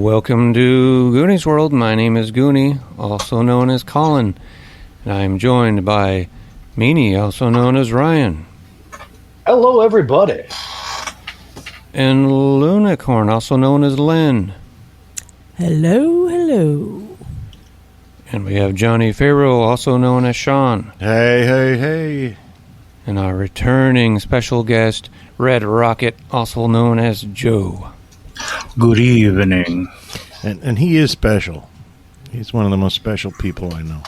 Welcome to Goonie's World. My name is Goonie, also known as Colin, and I am joined by Meanie, also known as Ryan. Hello, everybody. And Lunicorn, also known as Lynn. Hello, hello. And we have Johnny Farrow, also known as Sean. Hey, hey, hey. And our returning special guest, Red Rocket, also known as Joe. Good evening. And he is special. He's one of the most special people I know.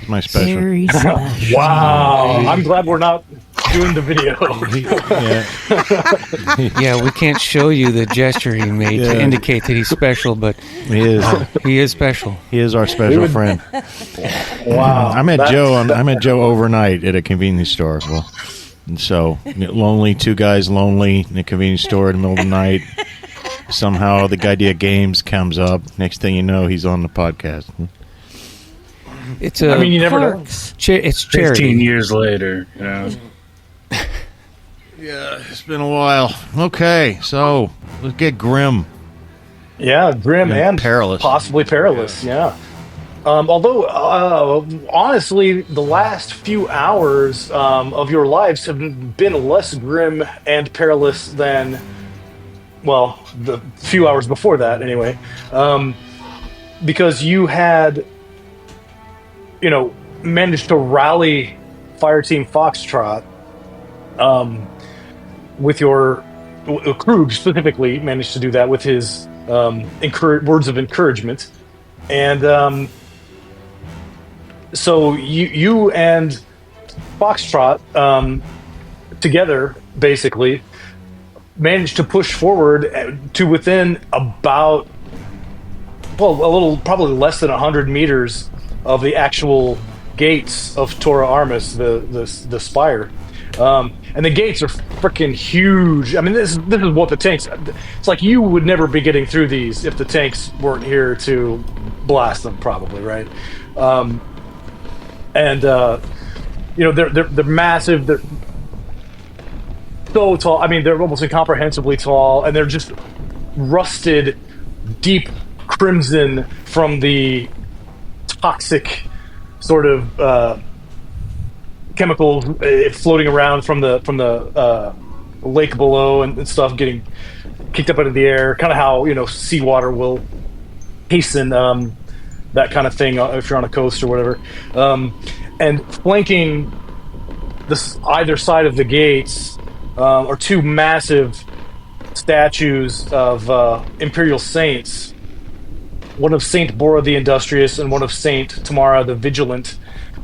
He's my special. Very special. Wow. I'm glad we're not doing the video. Yeah, we can't show you the gesture he made to indicate that he's special, but He is. he is special. He is our special friend. Wow. I met Joe overnight at a convenience store. Well, and so lonely, two guys lonely in a convenience store in the middle of the night. Somehow the idea of games comes up. Next thing you know, he's on the podcast. It's I mean, you never know. it's charity. 15 years later, you know. Yeah, it's been a while. Okay, so let's get grim. Yeah, grim and perilous. Possibly perilous, yeah. Although, honestly, the last few hours of your lives have been less grim and perilous than, well, the few hours before that, anyway. Because you had, managed to rally Fireteam Foxtrot with your Krug specifically managed to do that with his words of encouragement. And so you and Foxtrot together basically managed to push forward to within about, probably less than 100 meters of the actual gates of Tora Armis, the spire. And the gates are freaking huge. I mean, this is what the tanks... It's like you would never be getting through these if the tanks weren't here to blast them, probably, right? They're massive. They're so tall. I mean, they're almost incomprehensibly tall, and they're just rusted, deep crimson from the toxic sort of chemicals floating around from the lake below and stuff getting kicked up into the air. Kind of how seawater will hasten that kind of thing if you're on a coast or whatever. And flanking either side of the gates are two massive statues of imperial saints. One of Saint Bora the Industrious and one of Saint Tamara the Vigilant.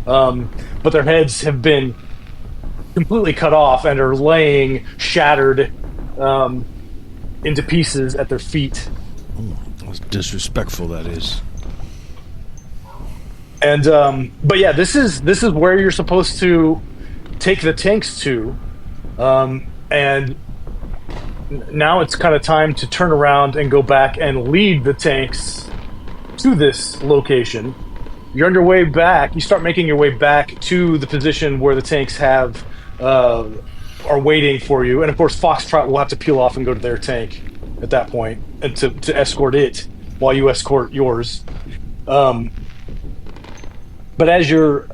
But their heads have been completely cut off and are laying shattered into pieces at their feet. How disrespectful that is. And but yeah, this is where you're supposed to take the tanks to, and now it's kind of time to turn around and go back and lead the tanks to this location. You're on your way back. You start making your way back to the position where the tanks are waiting for you, and of course Foxtrot will have to peel off and go to their tank at that point, and to escort it while you escort yours. But as you're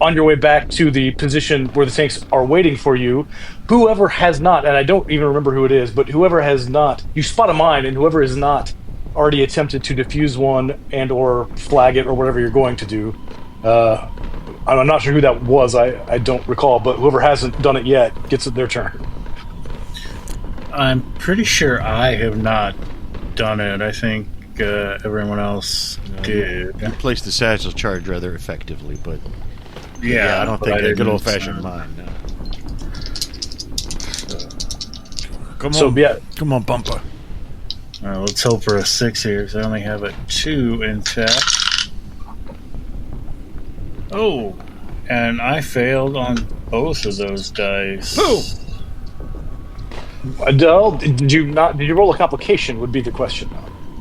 on your way back to the position where the tanks are waiting for you, whoever has not, and I don't even remember who it is, but whoever has not, you spot a mine, and whoever has not already attempted to defuse one and or flag it or whatever you're going to do. I'm not sure who that was. I don't recall, but whoever hasn't done it yet gets their turn. I'm pretty sure I have not done it. I think everyone else did. You placed the satchel charge rather effectively, but yeah, I don't think a good old-fashioned mine. No. Come on, bumper. Let's hope for a 6 here, because I only have a 2 in fact. Oh, and I failed on both of those dice. Boom! Did you roll a complication? Would be the question.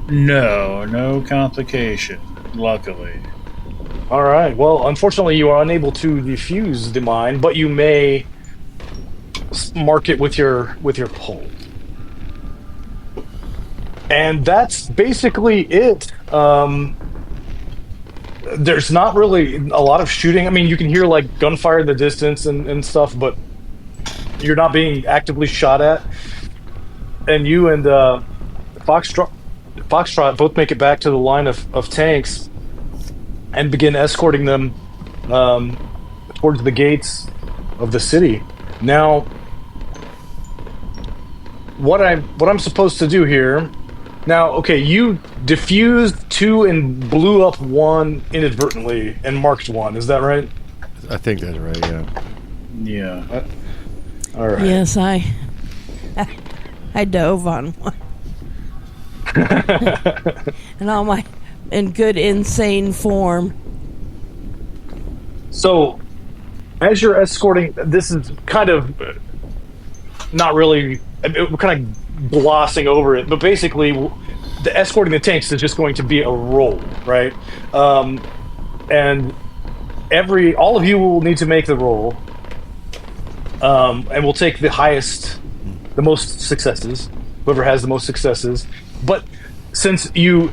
No complication. Luckily. All right. Well, unfortunately, you are unable to defuse the mine, but you may mark it with your pole. And that's basically it. There's not really a lot of shooting. I mean, you can hear like gunfire in the distance and stuff, but you're not being actively shot at. And you and Foxtrot both make it back to the line of tanks and begin escorting them towards the gates of the city. Now, what I'm supposed to do here? Now, okay, you diffused 2 and blew up 1 inadvertently and marked 1. Is that right? I think that's right. Yeah. Yeah. All right. Yes, I dove on one. And in good insane form. So, as you're escorting, this is kind of not really. We're kind of glossing over it, but basically, the escorting the tanks is just going to be a roll, right? And all of you will need to make the roll, and we'll take the most successes. Whoever has the most successes. But since the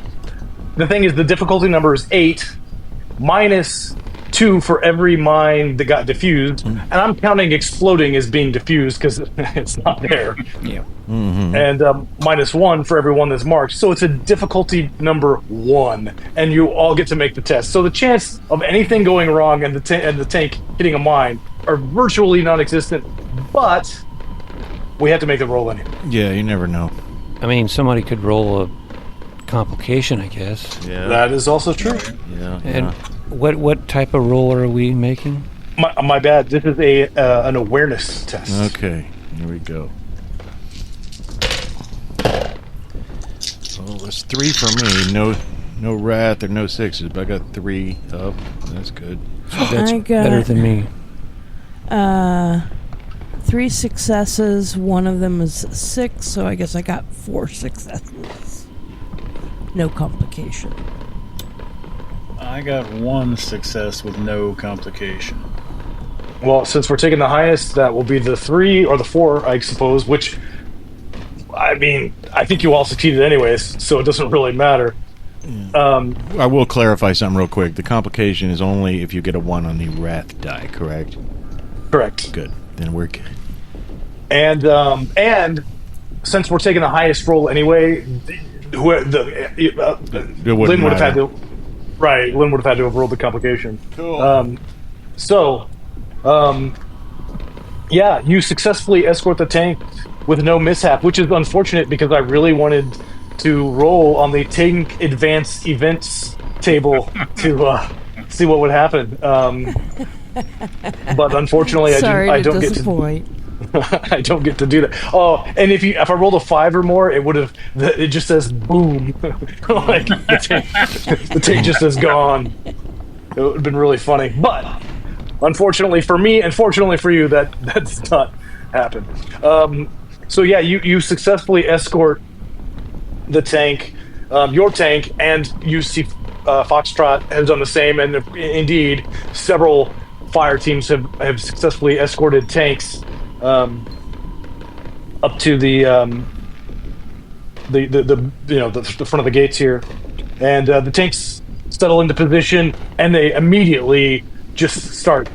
thing is, the difficulty number is 8 minus 2 for every mine that got diffused, and I'm counting exploding as being diffused because it's not there. Yeah. And minus 1 for every one that's marked. So it's a difficulty number 1, and you all get to make the test. So the chance of anything going wrong and the tank hitting a mine are virtually non-existent, but we have to make the roll anyway. Yeah, you never know. I mean, somebody could roll a complication, I guess. Yeah. That is also true. Yeah. And what type of roll are we making? My bad. This is an awareness test. Okay. Here we go. Well, it's 3 for me. No wrath or no 6s, but I got 3 up. That's good. That's I got- better than me. 3 successes. One of them is 6, so I guess I got 4 successes. No complication. I got 1 success with no complication. Well, since we're taking the highest, that will be the 3 or the 4, I suppose, which, I mean, I think you all succeeded anyways, so it doesn't really matter. I will clarify something real quick. The complication is only if you get a 1 on the wrath die, correct? Correct. Good. Then we're good. And since we're taking the highest roll anyway, Lynn would have had to. Right, Lynn would have had to have rolled the complication. Cool. Yeah, you successfully escort the tank with no mishap, which is unfortunate because I really wanted to roll on the tank advanced events table to see what would happen. But unfortunately, I don't get to. I don't get to do that. Oh, and if I rolled a 5 or more, it just says boom, like the tank just is gone. It would have been really funny, but unfortunately for me, and fortunately for you, that's not happened. So yeah, you successfully escort the tank, your tank, and you see Foxtrot has done the same, and indeed several fire teams have successfully escorted tanks up to the front of the gates here, and the tanks settle into position, and they immediately just start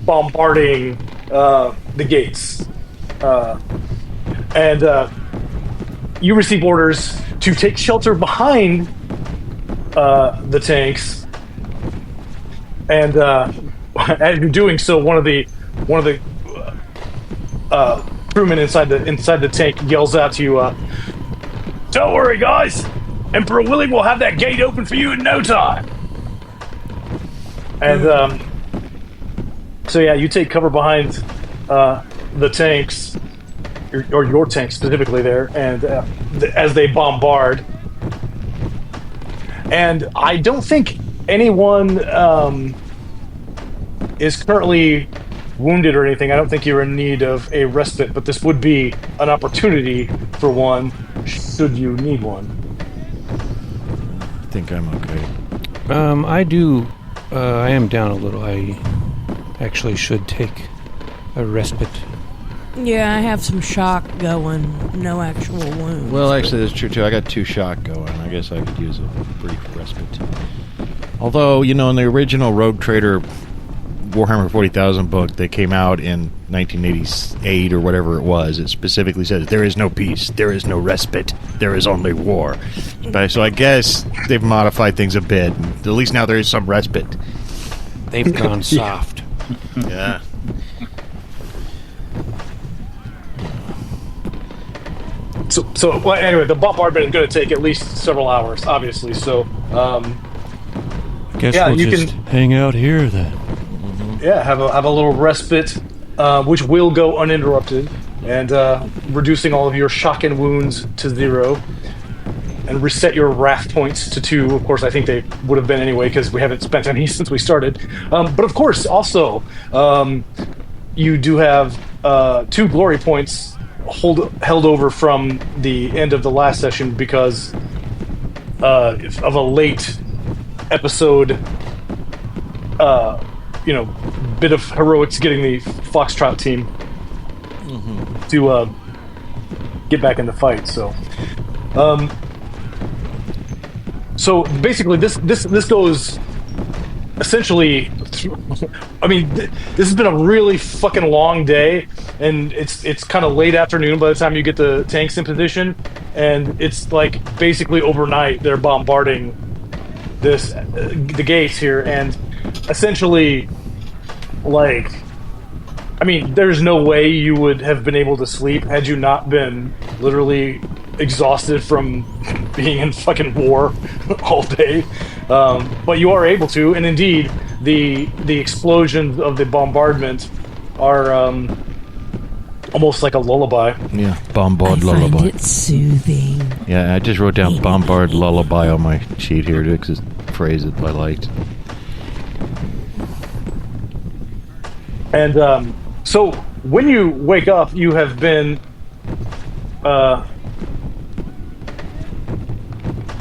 bombarding the gates, and you receive orders to take shelter behind the tanks, and as you're doing so, one of the crewmen inside the tank yells out to you, "Don't worry, guys. Emperor Willie will have that gate open for you in no time." And so yeah, you take cover behind the tanks, or your tank specifically there, and as they bombard. And I don't think anyone is currently wounded or anything. I don't think you're in need of a respite, but this would be an opportunity for one, should you need one. I think I'm okay. I am down a little. I actually should take a respite. Yeah, I have some shock going. No actual wounds. Well, actually, that's true too. I got 2 shock going. I guess I could use a brief respite. Although, in the original Rogue Trader Warhammer 40,000 book that came out in 1988 or whatever it was, it specifically says there is no peace, there is no respite, there is only war. So I guess they've modified things a bit. At least now there is some respite. They've gone soft. Yeah. So well, anyway, the bombardment is going to take at least several hours, obviously. So, Guess Yeah, we'll you just can- hang out here then. yeah, have a little respite, which will go uninterrupted, and reducing all of your shock and wounds to 0, and reset your wrath points to 2. Of course, I think they would have been anyway because we haven't spent any since we started. But of course, also, you do have 2 glory points held over from the end of the last session because of a late episode. Bit of heroics getting the Foxtrot team to get back in the fight. So basically, this goes essentially. I mean, this has been a really fucking long day, and it's kind of late afternoon by the time you get the tanks in position, and it's like basically overnight they're bombarding the gates here, and essentially, like, I mean, there's no way you would have been able to sleep had you not been literally exhausted from being in fucking war all day. But you are able to, and indeed, the explosions of the bombardment are almost like a lullaby. Yeah, bombard I lullaby. find it soothing. Yeah, I just wrote down bombard lullaby on my sheet here to just phrase it I liked. And so when you wake up, you have been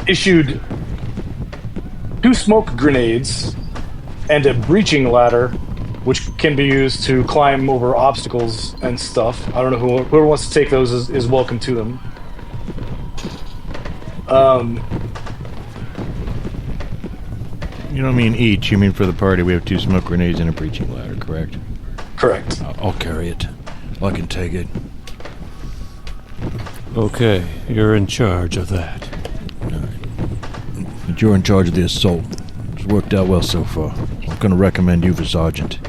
issued 2 smoke grenades and a breaching ladder, which can be used to climb over obstacles and stuff. I don't know whoever wants to take those is welcome to them. You don't mean each, you mean for the party. We have 2 smoke grenades and a breaching ladder, correct? Correct. I'll carry it. I can take it. Okay, you're in charge of that. But you're in charge of the assault. It's worked out well so far. I'm going to recommend you for sergeant.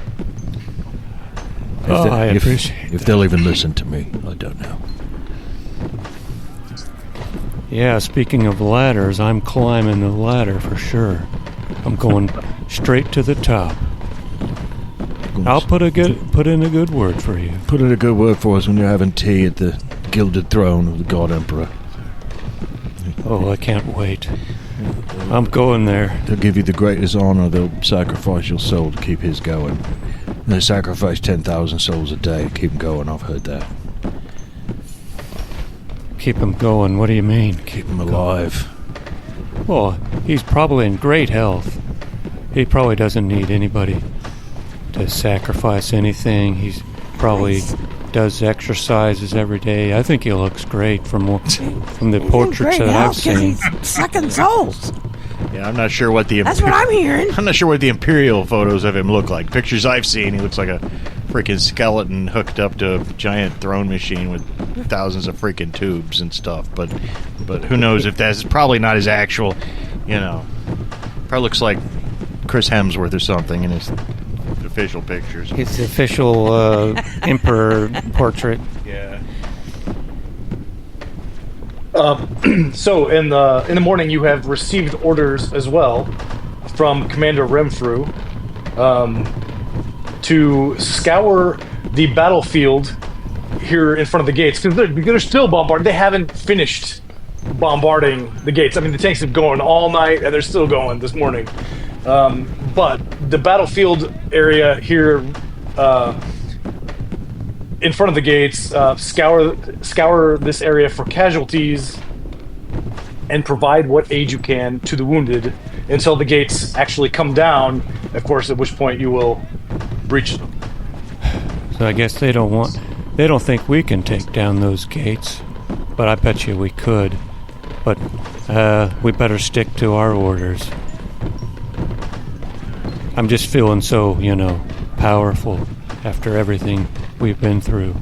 I appreciate If they'll even listen to me, I don't know. Yeah, speaking of ladders, I'm climbing the ladder for sure. I'm going straight to the top. I'll put in a good word for you. Put in a good word for us when you're having tea at the gilded throne of the God Emperor. Oh, I can't wait. I'm going there. They'll give you the greatest honor. They'll sacrifice your soul to keep his going. They sacrifice 10,000 souls a day to keep him going. I've heard that. Keep him going. What do you mean? Keep him alive. Well, he's probably in great health. He probably doesn't need anybody to sacrifice anything. He's probably does exercises every day. I think he looks great from the portraits that I've seen. He's sucking souls. Yeah, I'm not sure what the That's what I'm hearing. I'm not sure what the imperial photos of him look like. Pictures I've seen, he looks like a freaking skeleton hooked up to a giant throne machine with thousands of freaking tubes and stuff. But who knows if that's probably not his actual, probably looks like Chris Hemsworth or something in his official pictures. His official emperor portrait. Yeah. So in the morning, you have received orders as well from Commander Renfrew to scour the battlefield here in front of the gates because they're still bombarding. They haven't finished bombarding the gates. I mean, the tanks have gone all night and they're still going this morning. But the battlefield area here in front of the gates, scour this area for casualties and provide what aid you can to the wounded until the gates actually come down, of course, at which point you will breach them. So I guess they don't want They don't think we can take down those gates, but I bet you we could. But we better stick to our orders. I'm just feeling so, powerful after everything we've been through.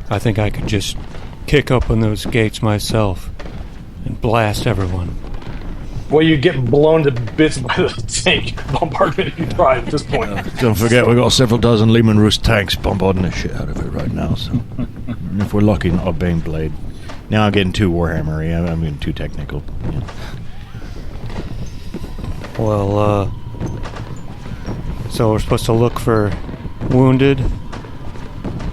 I think I could just kick open those gates myself and blast everyone. Well, you get blown to bits by the tank bombardment if you try at this point. Don't forget, we've got several dozen Lehman Roost tanks bombarding the shit out of it right now, so... if we're lucky, not a Bane Blade. Now I'm getting too Warhammer-y. I'm getting too technical. Yeah. Well, so we're supposed to look for wounded?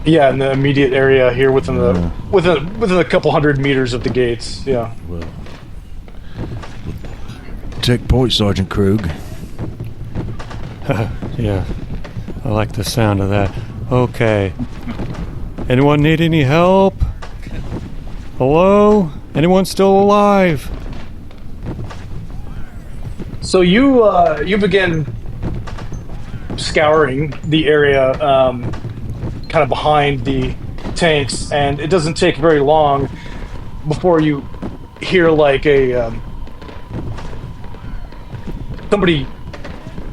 Yeah, in the immediate area here within a couple 100 meters of the gates, yeah. Well... take point, Sergeant Krug. Yeah, I like the sound of that. Okay. Anyone need any help? Hello? Anyone still alive? So you begin scouring the area kind of behind the tanks, and it doesn't take very long before you hear like a somebody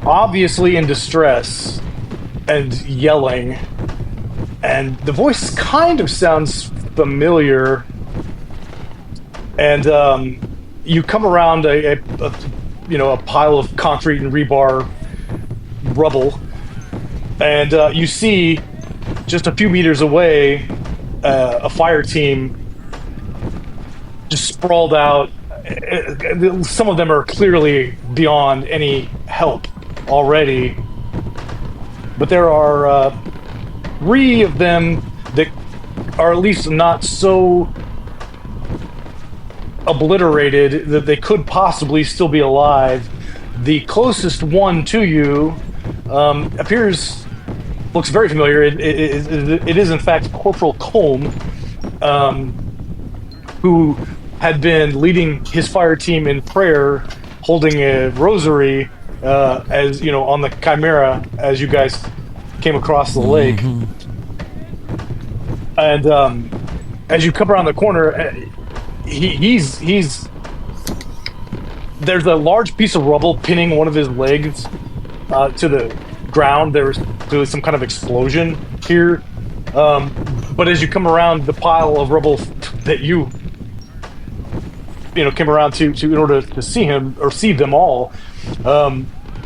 obviously in distress and yelling, and the voice kind of sounds familiar, and you come around a pile of concrete and rebar rubble, and you see just a few meters away a fire team just sprawled out. Some of them are clearly beyond any help already, but there are 3 of them that are at least not so obliterated that they could possibly still be alive. The closest one to you looks very familiar. It is in fact Corporal Colm, who had been leading his fire team in prayer, holding a rosary, as on the Chimera as you guys came across the lake. And as you come around the corner, he's there's a large piece of rubble pinning one of his legs to the ground. There's clearly some kind of explosion here, but as you come around the pile of rubble that you came around to in order to see him or see them all,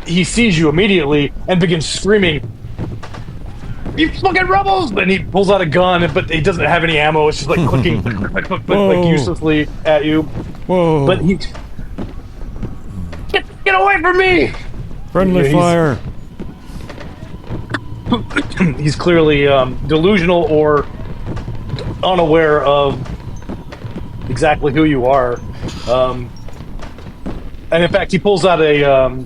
he sees you immediately and begins screaming, "You fucking rebels!" And he pulls out a gun, but he doesn't have any ammo. It's just like clicking like uselessly at you. Whoa. But he get away from me! Friendly fire. He's clearly delusional or unaware of exactly who you are. And in fact, he pulls out a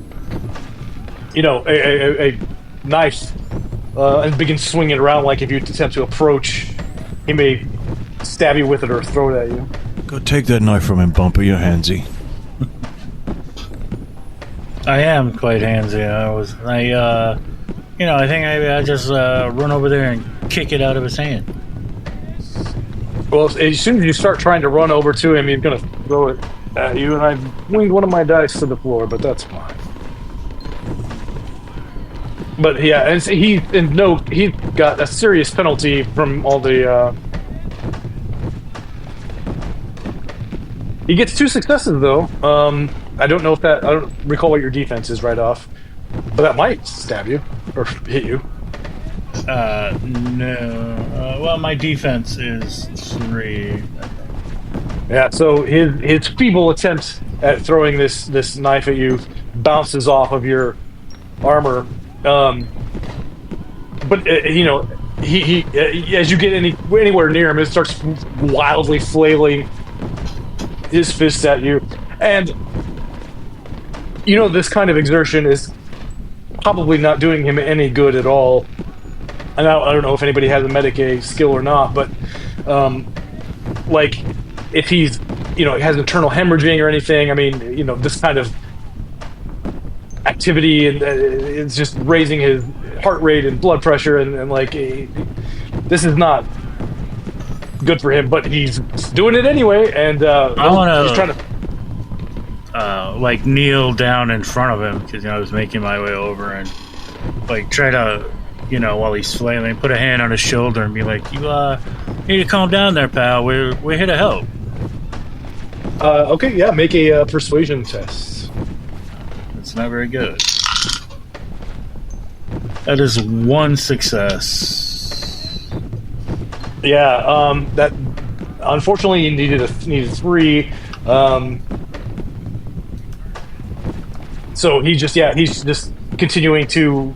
knife and begins swinging it around like if you attempt to approach, he may stab you with it or throw it at you. Go take that knife from him, Bumper. You're handsy. I am quite handsy. I think maybe I just run over there and kick it out of his hand. Well, as soon as you start trying to run over to him, he's going to throw it at you, and I've winged one of my dice to the floor, but that's fine. But yeah, and he got a serious penalty from all the. He gets 2 successes though. I don't recall what your defense is right off, but that might stab you or hit you. No. Well, my defense is 3. Yeah. So his feeble attempt at throwing this knife at you bounces off of your armor. But he as you get anywhere near him, it starts wildly flailing his fists at you, and this kind of exertion is probably not doing him any good at all. And I don't know if anybody has a medic skill or not, but like if he's has internal hemorrhaging or anything, I mean, this kind of activity and it's just raising his heart rate and blood pressure and like this is not good for him, but he's doing it anyway, and I want he's trying to. Like kneel down in front of him because I was making my way over and like try to, while he's flailing, put a hand on his shoulder and be like, "You need to calm down there, pal. We're here to help." Okay, yeah, make a persuasion test. It's not very good. That is one success. Yeah, that unfortunately you needed 3. So he's just continuing to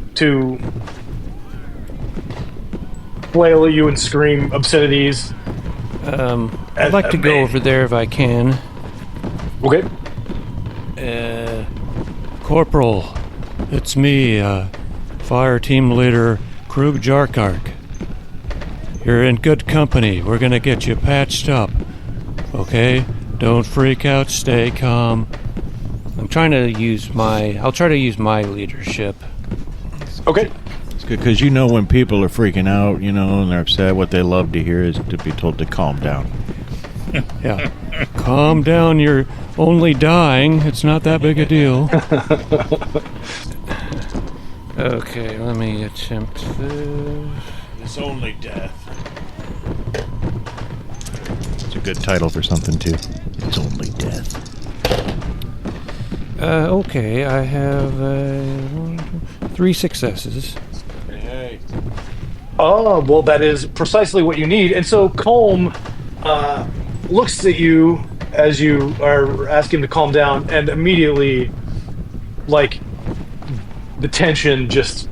flail at you and scream obscenities. I'd like to go over there if I can. Okay. Corporal, it's me, Fireteam Leader Krug Jarkark. You're in good company. We're gonna get you patched up. Okay? Don't freak out, stay calm. I'll try to use my leadership. Okay. It's good because when people are freaking out, and they're upset, what they love to hear is to be told to calm down. Yeah. Calm down, you're only dying. It's not that big a deal. Okay, let me attempt this. It's only death. It's a good title for something, too. It's only death. Okay, I have 3 successes. Hey. Oh, well, that is precisely what you need. And so Colm looks at you as you are asking him to calm down, and immediately, like, the tension just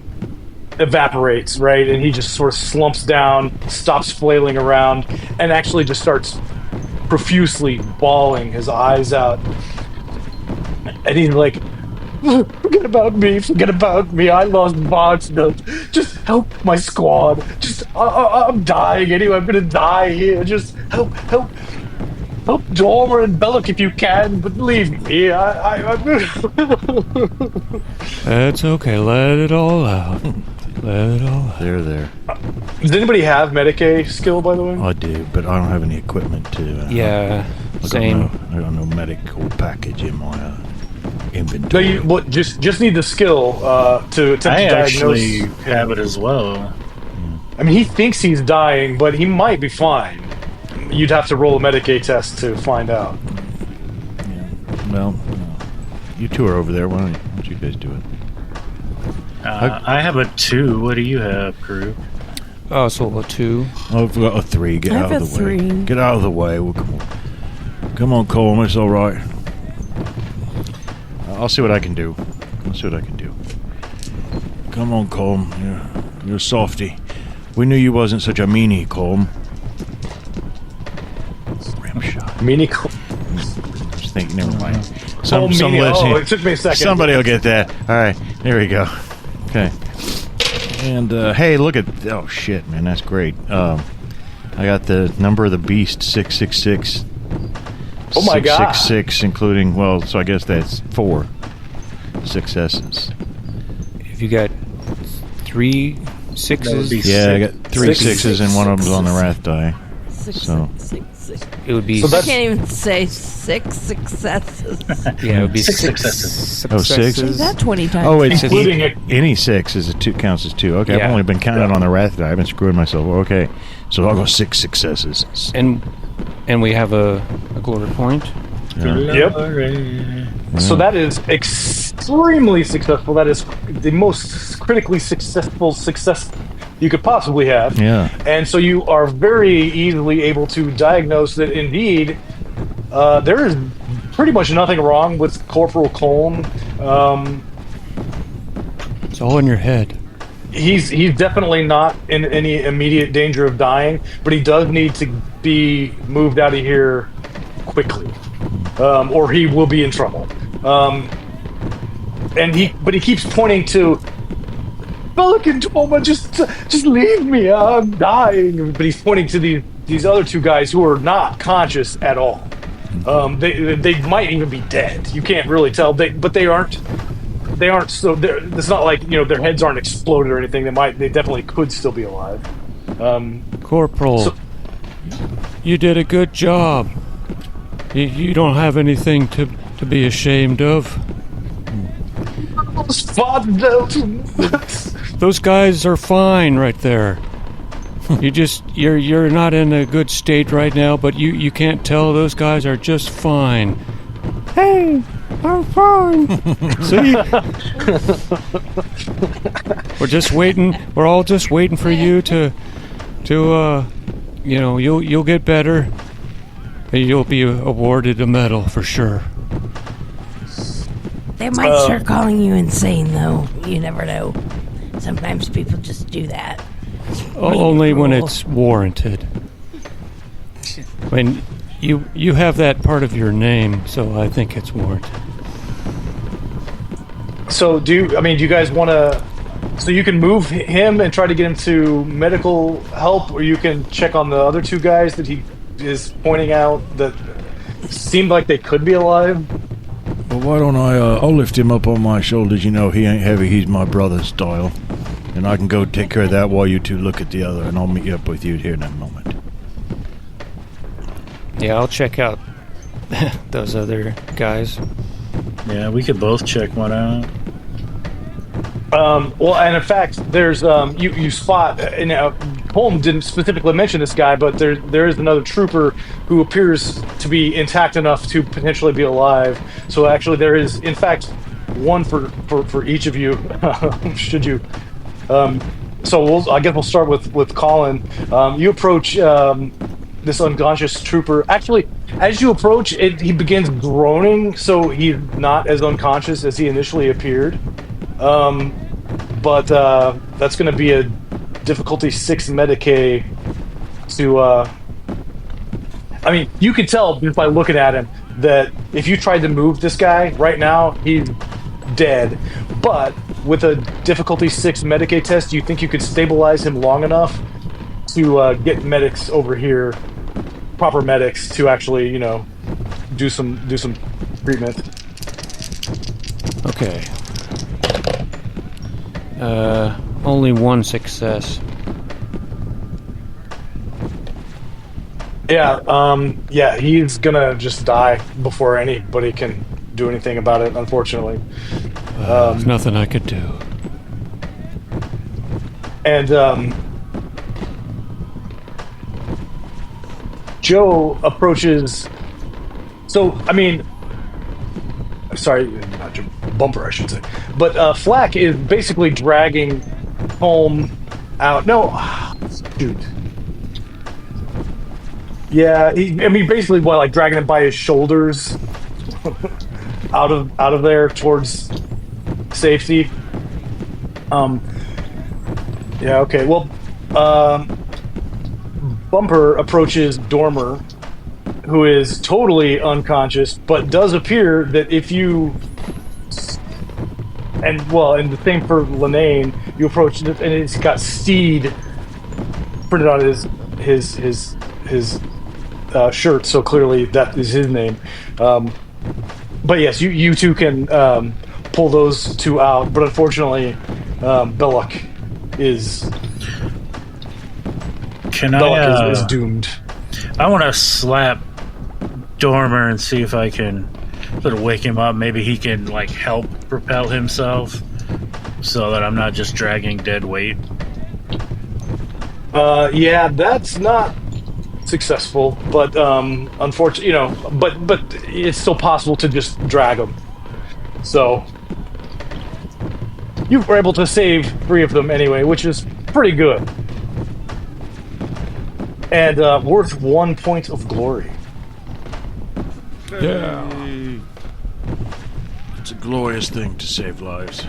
evaporates, right? And he just sort of slumps down, stops flailing around, and actually just starts profusely bawling his eyes out. And he's like, forget about me, I lost Boxnote. Just help my squad. I'm dying anyway, I'm gonna die here. Just help Dormer and Belloc if you can, but leave me. That's okay, let it all out. There. Does anybody have Medicaid skill, by the way? I do, but I don't have any equipment to... Yeah, same. I got no medical package in my No, inventory. you just need the skill to attempt I to diagnose. actually have it as well. I mean, he thinks he's dying, but he might be fine. You'd have to roll a Medicaid test to find out. Yeah. Well, you two are over there. Why don't you guys do it? I have a 2. What do you have, crew? Oh, so a 2. Oh, I've got a 3. Get I out have of the a way. 3. Get out of the way. Well, come on, Colm. It's all right. I'll see what I can do. Come on, Colm. You're a softy. We knew you wasn't such a meanie, Colm. Rim shot. Meanie. Just think. Never mind. It took me a second. Somebody will get that. All right. There we go. Okay. And hey, look at. Oh shit, man. That's great. I got the number of the beast 666. Oh my god. 666, including, well, so I guess that's 4 successes. If you got 3 6s, Yeah, I got 3 Six. 6s and one of them's on the wrath die. So it would be. So I that's- can't even say 6 successes. Yeah, it would be 6 6 successes. Oh, 6? Say that 20 times. Oh, it's Including it- any 6 is a 2 counts as 2. Okay, Yeah. I've only been counting on the wrath die. I've been screwing myself. Okay, so I'll go 6 successes. And we have a glory point. Yep. So that is extremely successful. That is the most critically successful success you could possibly have. Yeah. And so you are very easily able to diagnose that indeed there is pretty much nothing wrong with Corporal Colm. It's all in your head. He's definitely not in any immediate danger of dying, but he does need to be moved out of here quickly, or he will be in trouble. But he keeps pointing to Belloc and Toma, just leave me, I'm dying. But he's pointing to these other 2 guys who are not conscious at all. They might even be dead. You can't really tell. But they aren't. So it's not like their heads aren't exploded or anything. They definitely could still be alive. Corporal, you did a good job. You don't have anything to be ashamed of. Those guys are fine right there. You're not in a good state right now, but you can't tell those guys are just fine. Hey, I'm fine. See? We're just waiting. We're all just waiting for you to you'll get better. And you'll be awarded a medal for sure. They might start calling you insane, though. You never know. Sometimes people just do that. Only when it's warranted. I mean, you have that part of your name, so I think it's warranted. So do you guys want to? So you can move him and try to get him to medical help, or you can check on the other two guys that he is pointing out that seemed like they could be alive. Well, why don't I'll lift him up on my shoulders. You know, he ain't heavy. He's my brother style. And I can go take care of that while you two look at the other, and I'll meet you up with you here in a moment. Yeah, I'll check out those other guys. Yeah, we could both check one out. Well, and in fact, there's you spot. And Holm didn't specifically mention this guy, but there is another trooper who appears to be intact enough to potentially be alive. So actually, there is in fact one for each of you. Should you? So I guess we'll start with Colin. You approach this unconscious trooper. Actually, as you approach, he begins groaning, so he's not as unconscious as he initially appeared. But that's going to be a difficulty 6 Medicae to... I mean, you can tell just by looking at him that if you tried to move this guy right now, he's dead. But with a difficulty 6 Medicae test, you think you could stabilize him long enough to get medics over here, proper medics, to actually, do some treatment. Okay. Only one success. Yeah, he's gonna just die before anybody can do anything about it, unfortunately. There's nothing I could do. And Joe approaches. So, I mean, sorry, not Joe, Bumper, I should say. But Flack is basically dragging Holm out. No, shoot. Yeah, basically, dragging him by his shoulders out of there towards safety. Yeah, okay. Well, Bumper approaches Dormer, who is totally unconscious, but does appear that if you... And the same for Linane, you approach it, and it's got Steed printed on his shirt, so clearly that is his name. But yes, you two can pull those two out, but unfortunately, Belloc is... Belloc is doomed. I want to slap Dormer and see if I can sort of wake him up. Maybe he can help propel himself, so that I'm not just dragging dead weight. Yeah, that's not successful, but unfortunately, but it's still possible to just drag him. So you were able to save 3 of them anyway, which is pretty good. And worth 1 point of glory. Yeah. It's a glorious thing to save lives.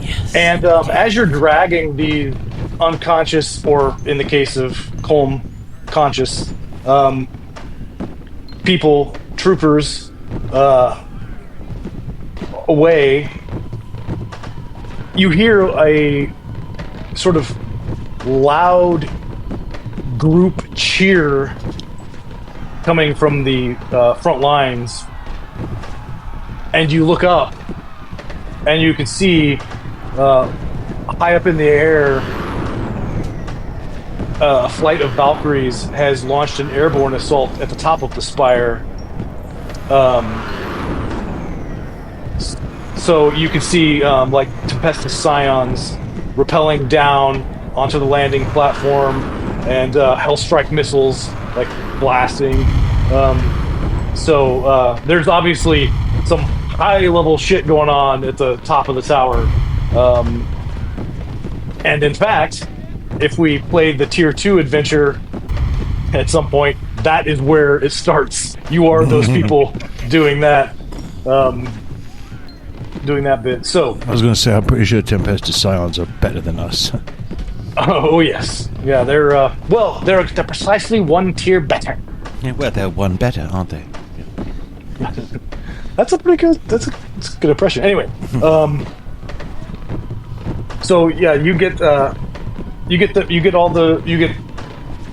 Yes. And as you're dragging the unconscious, or in the case of Colm, conscious people, troopers, away, you hear a sort of loud group cheer coming from the front lines, and you look up and you can see high up in the air a flight of Valkyries has launched an airborne assault at the top of the spire. So you can see like Tempestus Scions rappelling down onto the landing platform, and Hellstrike missiles like blasting. So there's obviously some high-level shit going on at the top of the tower. And in fact, if we played the Tier 2 adventure at some point, that is where it starts. You are those people doing that. Doing that bit. So I was going to say, I'm pretty sure Tempestus Scions are better than us. oh yes, yeah, they're they're precisely one tier better. Yeah, well, they're one better, aren't they? That's a pretty good. That's a good impression. Anyway, so yeah, you get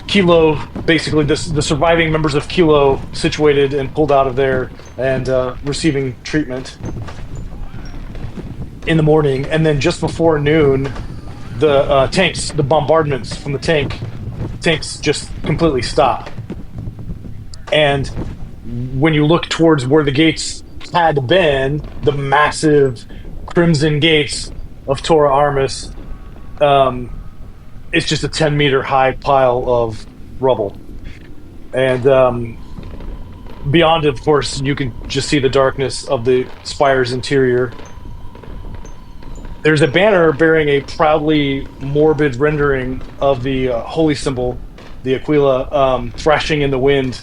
Kilo, basically the surviving members of Kilo situated and pulled out of there and receiving treatment in the morning, and then just before noon, the tanks, the bombardments from the tanks just completely stop. And when you look towards where the gates had been, the massive crimson gates of Tora Armis, it's just a 10-meter high pile of rubble. And beyond it, of course, you can just see the darkness of the spire's interior. There's a banner bearing a proudly morbid rendering of the holy symbol, the Aquila, thrashing in the wind,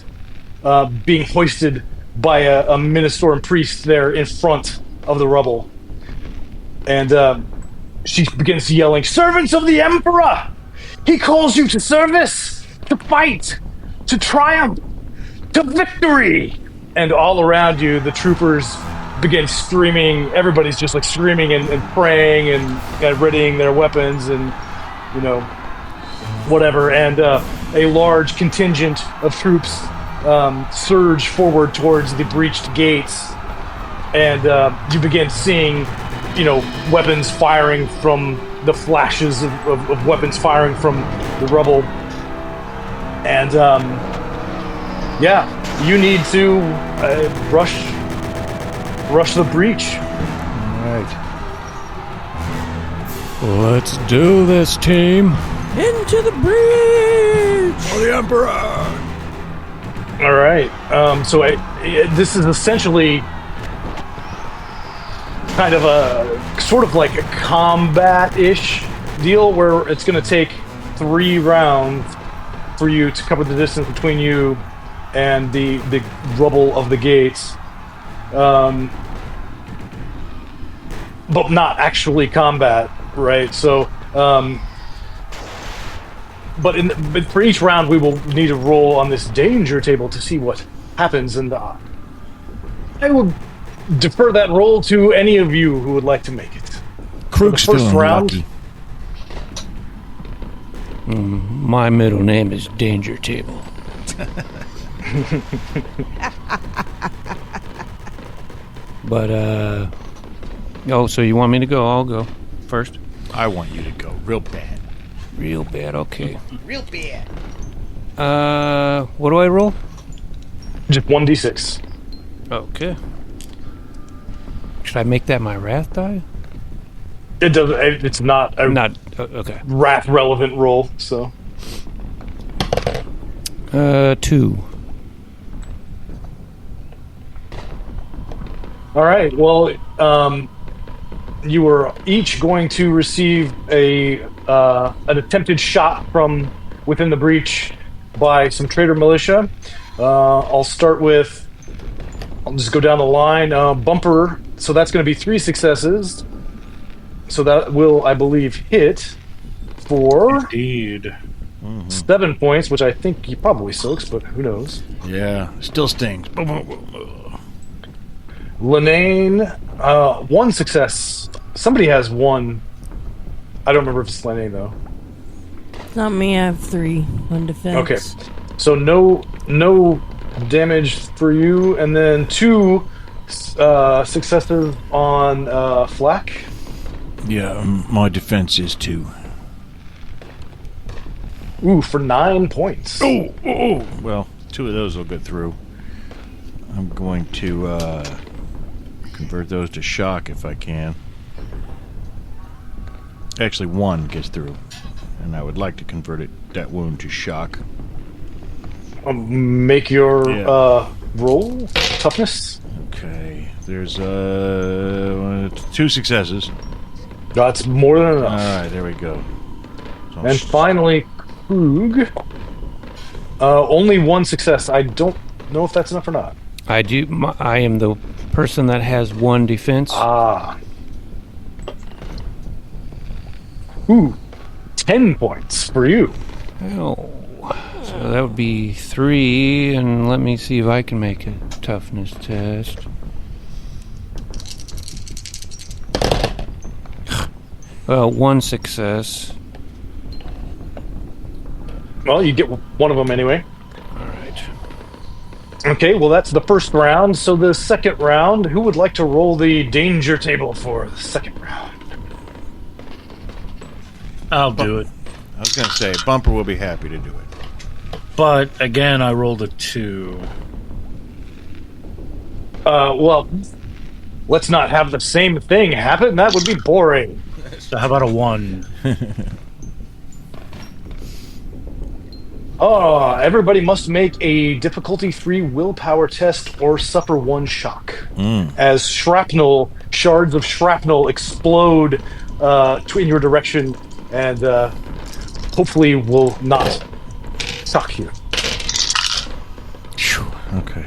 being hoisted by a Ministoran priest there in front of the rubble. And she begins yelling, "Servants of the Emperor! He calls you to service, to fight, to triumph, to victory!" And all around you, the troopers begin screaming. Everybody's just like screaming and praying and readying their weapons and, you know, whatever. And a large contingent of troops surge forward towards the breached gates. And you begin seeing, you know, weapons firing from the flashes of weapons firing from the rubble. And yeah, you need to rush the breach. Right. Let's do this, team. Into the breach! For the Emperor! All right. So this is essentially kind of a sort of like a combat-ish deal where it's going to take 3 rounds for you to cover the distance between you and the rubble of the gates. But not actually combat, right? So, but for each round, we will need to roll on this danger table to see what happens, and I will defer that roll to any of you who would like to make it. Krug's first feeling round. lucky. My middle name is Danger Table. But, oh, so you want me to go? I'll go first. I want you to go real bad. Real bad, okay. Real bad. What do I roll? Just 1d6. Okay. Should I make that my wrath die? It does. It's not a Okay. wrath relevant roll. So 2. all right. Well, you are each going to receive an attempted shot from within the breach by some traitor militia. I'll start with. I'll just go down the line. Bumper. So that's going to be 3 successes. So that will, I believe, hit for Indeed. 7 points, which I think he probably soaks, but who knows. Yeah, still stings. Lenane, 1 success. Somebody has 1. I don't remember if it's Lenane, though. Not me, I have 3 on defense. Okay. So no damage for you, and then 2 successes on Flack. Yeah, my defense is 2. Ooh, for 9 points. Well, 2 of those will go through. I'm going to convert those to shock if I can. Actually, 1 gets through, and I would like to convert that wound to shock. Make your roll. Toughness. Okay, there's 2 successes. That's more than enough. All right, there we go. So And finally, Krug. Only 1 success. I don't know if that's enough or not. I do. I am the person that has 1 defense. Ah. Ooh. 10 points for you. Oh. So that would be 3, and let me see if I can make a toughness test. Well, 1 success. Well, you get one of them anyway. All right. Okay, well, that's the first round. So the second round, who would like to roll the danger table for the second round? I'll do it. I was going to say, Bumper will be happy to do it. But again, I rolled a 2. Well, let's not have the same thing happen. That would be boring. So how about a 1? Everybody must make a difficulty-free willpower test or suffer 1 shock. As shards of shrapnel explode in your direction and hopefully will not shock you. Okay.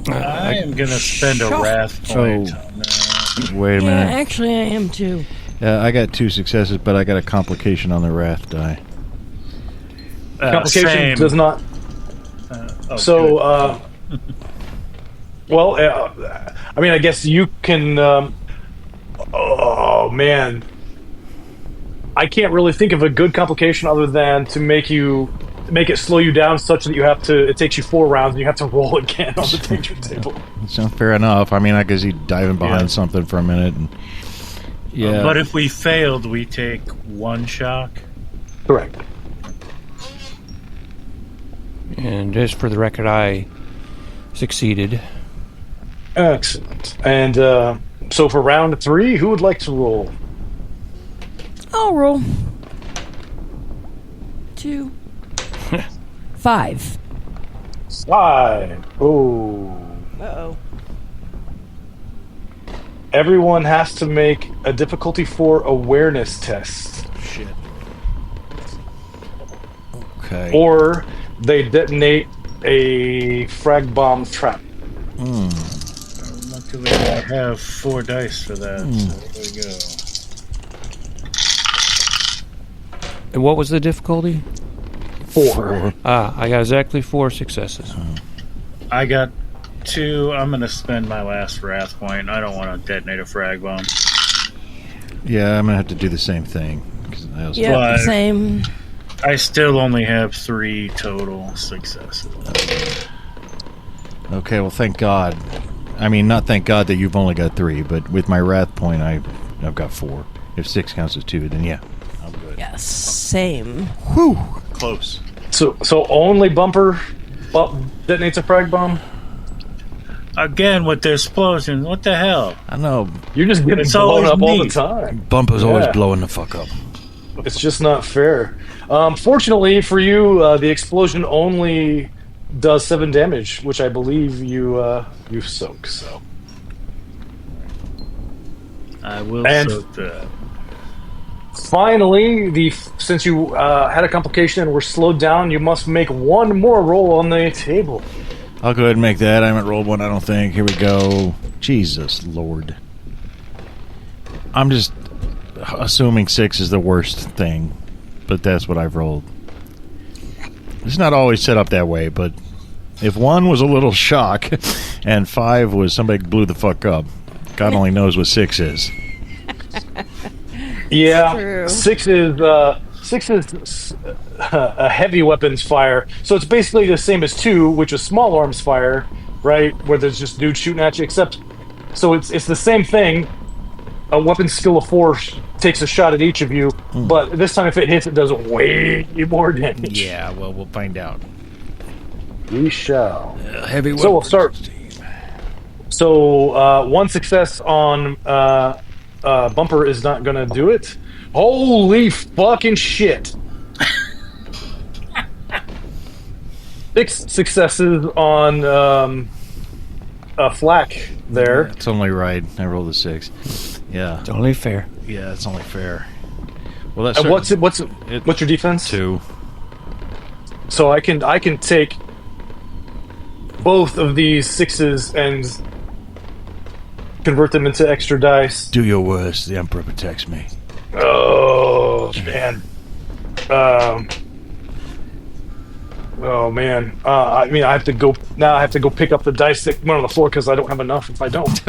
I am going to spend a wrath point on that. Wait a Yeah, minute. actually, I am too. I got 2 successes, but I got a complication on the wrath die. Complication Same. does not. Oh, So, well, I mean, I guess you can. Oh man, I can't really think of a good complication other than to make it slow you down such that you have to. It takes you 4 rounds and you have to roll again on the danger table. Sounds fair enough. I mean, I guess he's diving behind something for a minute. And, yeah. But if we failed, we take 1 shock. Correct. And just for the record, I succeeded. Excellent. And so for round 3, who would like to roll? I'll roll. 2. 5. 5. Oh. Uh-oh. Everyone has to make a difficulty 4 awareness test. Shit. Okay. Or they detonate a frag bomb trap. Luckily, I have 4 dice for that. So there we go. And what was the difficulty? 4. I got exactly 4 successes. I got 2. I'm going to spend my last wrath point. I don't want to detonate a frag bomb. Yeah, I'm going to have to do the same thing. 'Cause I also- Yeah, But- same. I still only have 3 total successes. Okay, well, thank God. I mean, not thank God that you've only got 3, but with my wrath point, I've got 4. If 6 counts as 2, then yeah, I'm good. Yes, same. Whew! Close. So only Bumper detonates a frag bomb? Again, with the explosion. What the hell? I know. You're just getting It's blown always up all me. the time. Bumper's always Yeah. blowing the fuck up. It's just not fair. Fortunately for you, the explosion only does 7 damage, which I believe you soak. So I will And- soak that. finally, since you had a complication and were slowed down, you must make 1 more roll on the table. I'll go ahead and make that. I haven't rolled one, I don't think. Here we go. Jesus Lord. I'm just assuming 6 is the worst thing, but that's what I've rolled. It's not always set up that way, but if 1 was a little shock and 5 was somebody blew the fuck up, God only knows what 6 is. Yeah, True. 6 is a heavy weapons fire, so it's basically the same as 2, which is small arms fire, right? Where there's just dudes shooting at you. Except, so it's the same thing. a weapon skill of 4 takes a shot at each of you, but this time if it hits, it does way more damage. Yeah, well, we'll find out. We shall. Heavy So we'll start. So 1 success on Bumper is not going to do it. Holy fucking shit. 6 successes on Flak there. It's only right. I rolled a 6. Yeah. It's only fair. Yeah, it's only fair. Well, that's And what's your defense? 2. So I can take both of these 6s and convert them into extra dice. Do your worst. The Emperor protects me. Oh man. Oh man. I mean, I have to go now. I have to go pick up the dice that went on the floor because I don't have enough. If I don't,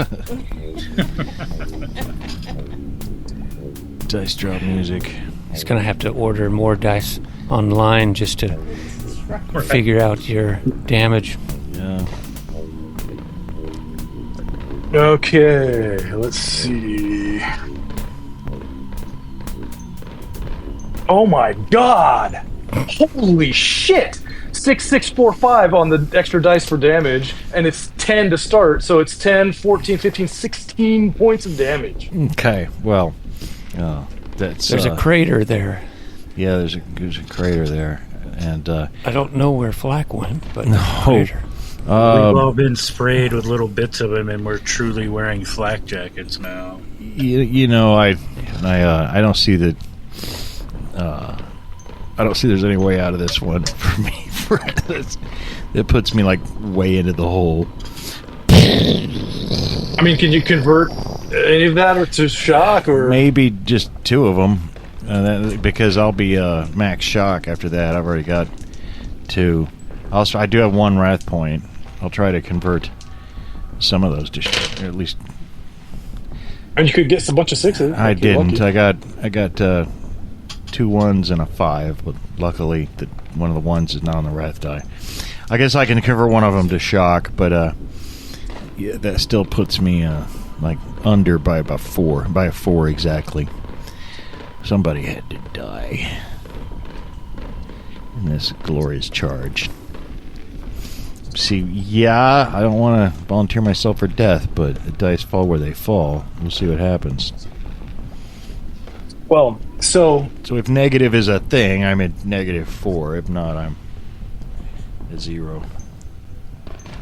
Dice drop music. He's gonna have to order more dice online just to figure out your damage. Yeah. okay. Let's see. Oh my god! Holy shit! 6, 6, 4, 5 on the extra dice for damage, and it's 10 to start, so it's 10, 14, 15, 16 points of damage. Okay. Well, that's There's a crater there. yeah. There's a crater there, and I don't know where Flak went, but No. there's a crater. We've all been sprayed with little bits of him, and we're truly wearing flak jackets now. you know, I don't see that. I don't see there's any way out of this one for me. It puts me like way into the hole. I mean, can you convert any of that or to shock or Maybe just 2 of them, because I'll be max shock after that. I've already got 2. Also, I do have 1 wrath point. I'll try to convert some of those to shock, or at least And you could get a bunch of 6s. I if you're didn't. lucky. I got 2 1s and a 5, but luckily one of the 1s is not on the wrath die. I guess I can convert one of them to shock, but yeah, that still puts me like under by about 4, by a 4 exactly. Somebody had to die in this glorious charge. See, yeah, I don't want to volunteer myself for death, but the dice fall where they fall. We'll see what happens. Well, so So if negative is a thing, I'm at -4. If not, I'm at 0.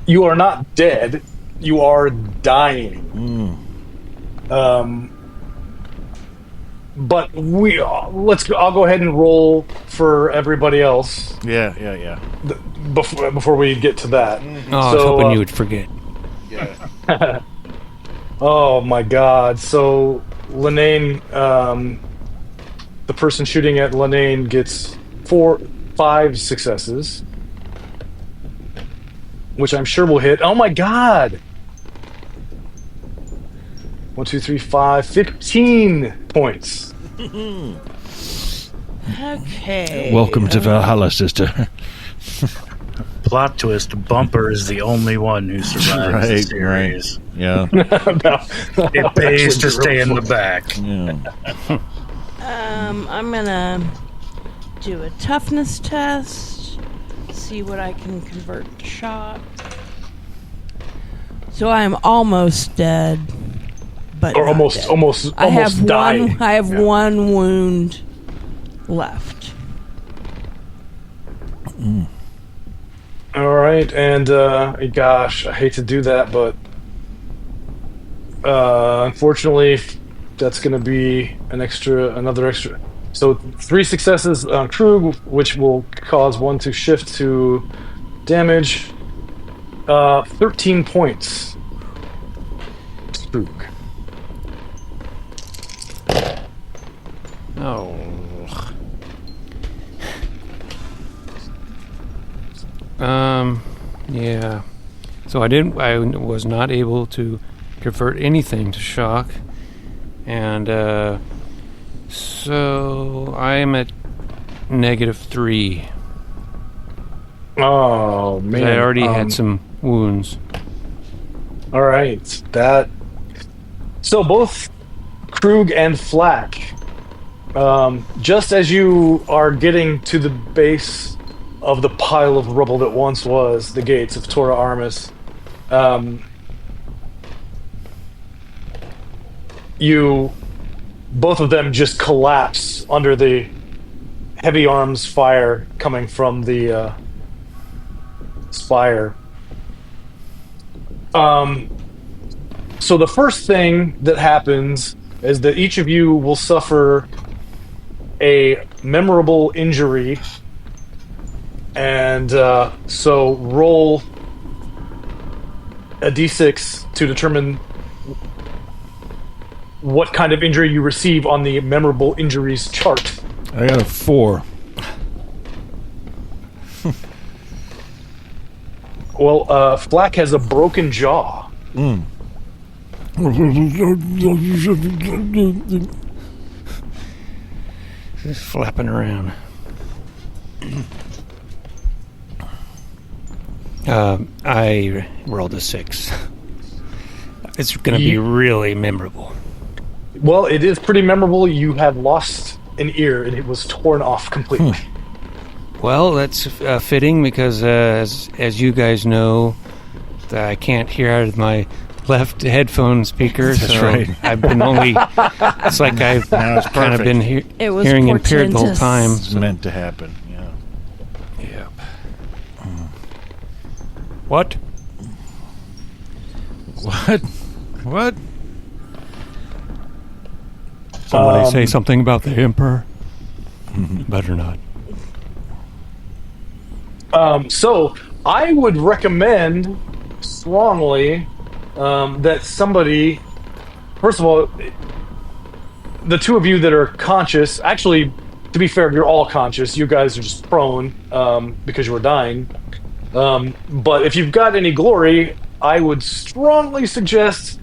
you are not dead. You are dying. But I'll go ahead and roll for everybody else Yeah. before we get to that. Oh, I was hoping you would forget. Oh my god. So Lenane, the person shooting at Lenane gets 5 successes, which I'm sure will hit. Oh my god. 1, 2, 3, 5, 15 points. Okay. Welcome to Valhalla, sister. Plot twist: Bumper is the only one who survives the series. Yeah. It pays to stay in the back. Yeah. I'm gonna do a toughness test, see what I can convert to shock. So I'm almost dead, but Or not almost dead. I have dying. I have one wound left. All right, and gosh, I hate to do that, but unfortunately, that's going to be another extra. So 3 successes on Krug, which will cause 1 to shift to damage. 13 points. Krug. Oh. Yeah. So I was not able to convert anything to shock. And, so I'm at -3. Oh man! I already had some wounds. All right, that. So both Krug and Flack, just as you are getting to the base of the pile of rubble that once was the gates of Tora Armis, both of them just collapse under the heavy arms fire coming from the spire. So the first thing that happens is that each of you will suffer a memorable injury, and so roll a d6 to determine what kind of injury you receive on the memorable injuries chart. I got a 4. Well, Flack has a broken jaw. Just flapping around. I rolled a 6. It's going to be really memorable. Well, it is pretty memorable. You have lost an ear, and it was torn off completely. Well, that's fitting because, as you guys know, I can't hear out of my left headphone speaker. That's so right. I've been only. It's like I've kind of been hearing impaired the whole time. It's meant to happen. Yeah. Yep. What? What? Somebody say something about the Emperor? Better not. So I would recommend strongly that somebody, first of all, the two of you that are conscious, actually, to be fair, you're all conscious. You guys are just prone because you were dying. But if you've got any glory, I would strongly suggest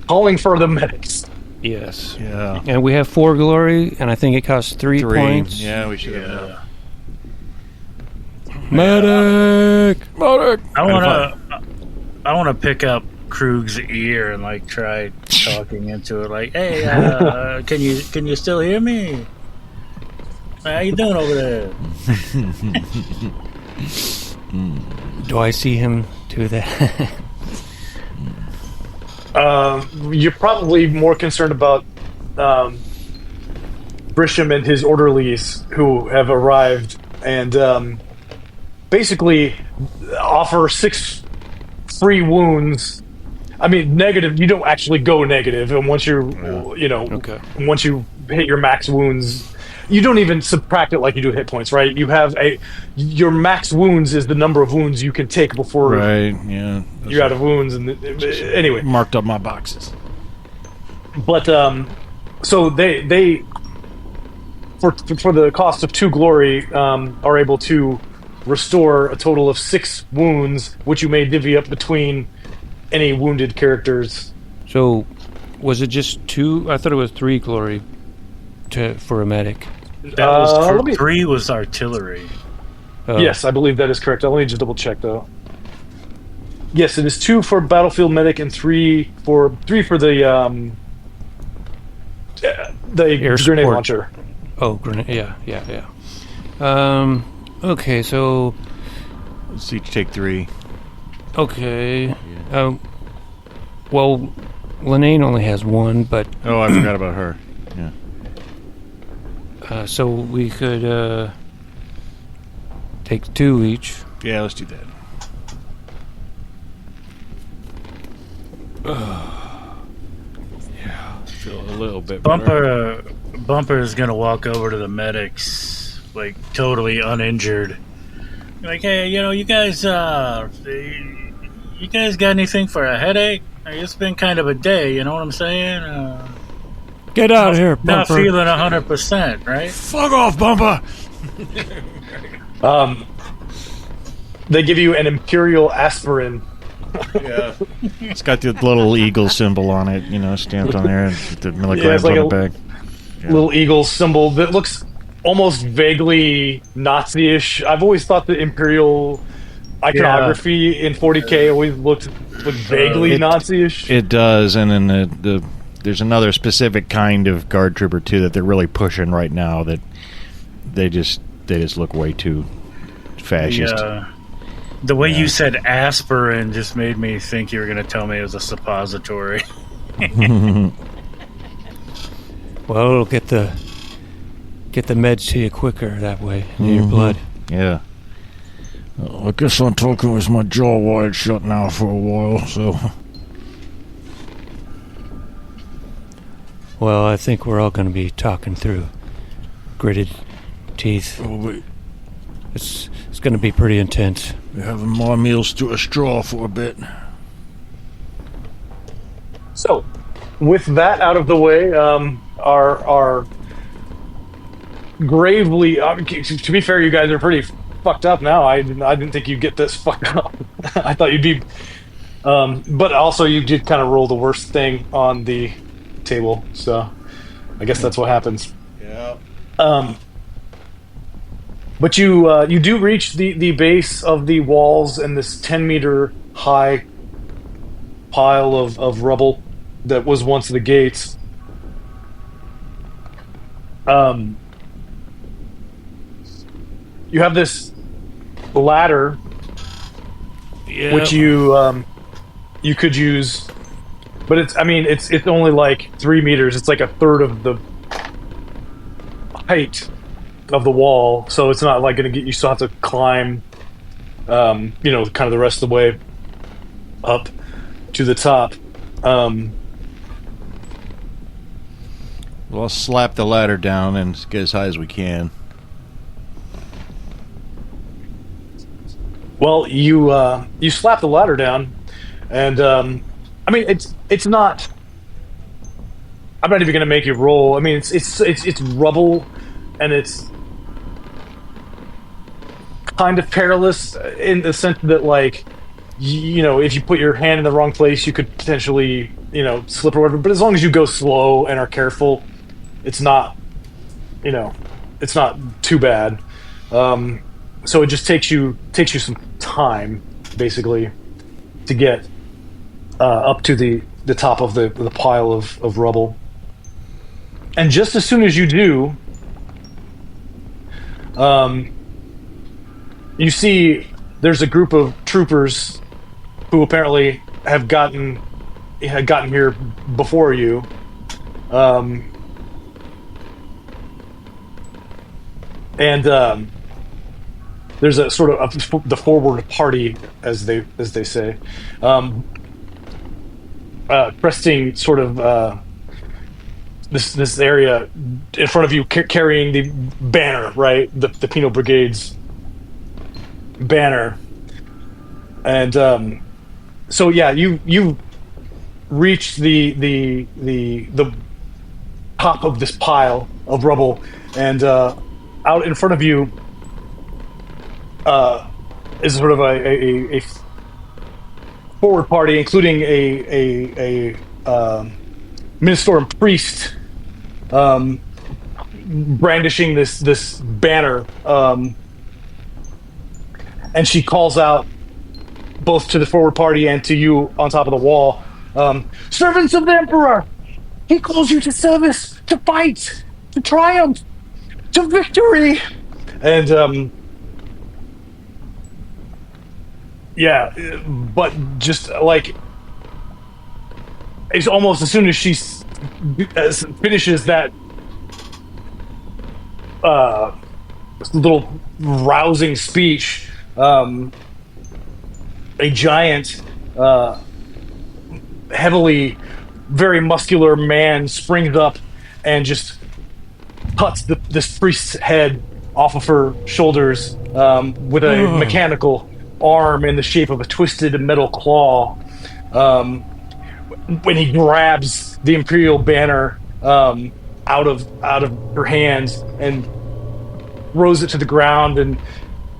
calling for the medics. Yes. Yeah. And we have 4 glory, and I think it costs 3 points. Yeah, we should have known. Medic! I want to pick up Krug's ear and like try talking into it. Like, hey, can you still hear me? How you doing over there? Do I see him do that? You're probably more concerned about Brisham and his orderlies who have arrived and basically offer 6 free wounds. I mean, negative. You don't actually go negative, and once you're, once you hit your max wounds, you don't even subtract it like you do hit points, right? You have your max wounds is the number of wounds you can take before you're out of wounds. And anyway, marked up my boxes. But so they for the cost of 2 glory are able to restore a total of 6 wounds, which you may divvy up between any wounded characters. So, was it just 2? I thought it was 3 glory for a medic. That was 3 was artillery. Yes, I believe that is correct. Let me just double check though. Yes, it is 2 for battlefield medic and 3 for the Air grenade support launcher. Oh, grenade! Yeah. Okay, so Let's each take 3. okay. Well, Lanaine only has 1, but Oh, I forgot about her. Yeah. so we could take 2 each. Yeah, let's do that. Yeah, feel a little bit better. Bumper is gonna walk over to the medics, like totally uninjured. Like, hey, you guys got anything for a headache? It's been kind of a day, you know what I'm saying? Get out of here, Bumper. Not feeling 100%, right? Fuck off, Bumper! They give you an Imperial aspirin. Yeah. It's got the little eagle symbol on it, stamped on there, and the milligrams like on the back. Yeah. Little eagle symbol that looks almost vaguely Nazi-ish. I've always thought the Imperial iconography in 40K always looked vaguely Nazi-ish. It does, and then the there's another specific kind of guard trooper too that they're really pushing right now. That they just look way too fascist. The way you said aspirin just made me think you were going to tell me it was a suppository. Well, it'll get the meds to you quicker that way in your blood. Yeah. I guess I'm talking with my jaw wired shut now for a while, so... Well, I think we're all going to be talking through gritted teeth. It's going to be pretty intense. We're having my meals through a straw for a bit. So, with that out of the way, our gravely... to be fair, you guys are pretty fucked up now. I didn't think you'd get this fucked up. I thought you'd be... but also, you did kind of roll the worst thing on the table, so I guess that's what happens. Yeah. But you do reach the base of the walls and this 10-meter high pile of rubble that was once the gates. You have this ladder, which you could use, but it's only like 3 meters. It's like a third of the height of the wall, so it's not like going to get you. Still have to climb, kind of the rest of the way up to the top. Well, I'll slap the ladder down and get as high as we can. Well, you slap the ladder down, and it's not. I'm not even going to make you roll. I mean, it's rubble, and it's kind of perilous in the sense that, like, if you put your hand in the wrong place, you could potentially, slip or whatever. But as long as you go slow and are careful, it's not, it's not too bad. So it just takes you some time, basically, to get up to the top of the pile of rubble. And just as soon as you do, you see there's a group of troopers who apparently had gotten here before you. There's a sort of the forward party, as they say, cresting sort of this area in front of you, carrying the banner, right? The Penal Brigade's banner, and so yeah, you reach the top of this pile of rubble, and out in front of you is sort of a forward party, including a Ministorum priest brandishing this banner, and she calls out both to the forward party and to you on top of the wall, "Servants of the Emperor! He calls you to service, to fight, to triumph, to victory!" And yeah, but just like it's almost as soon as she finishes that little rousing speech, a giant, heavily, very muscular man springs up and just cuts this priest's head off of her shoulders with a mechanical arm in the shape of a twisted metal claw. When he grabs the Imperial banner out of her hands and throws it to the ground and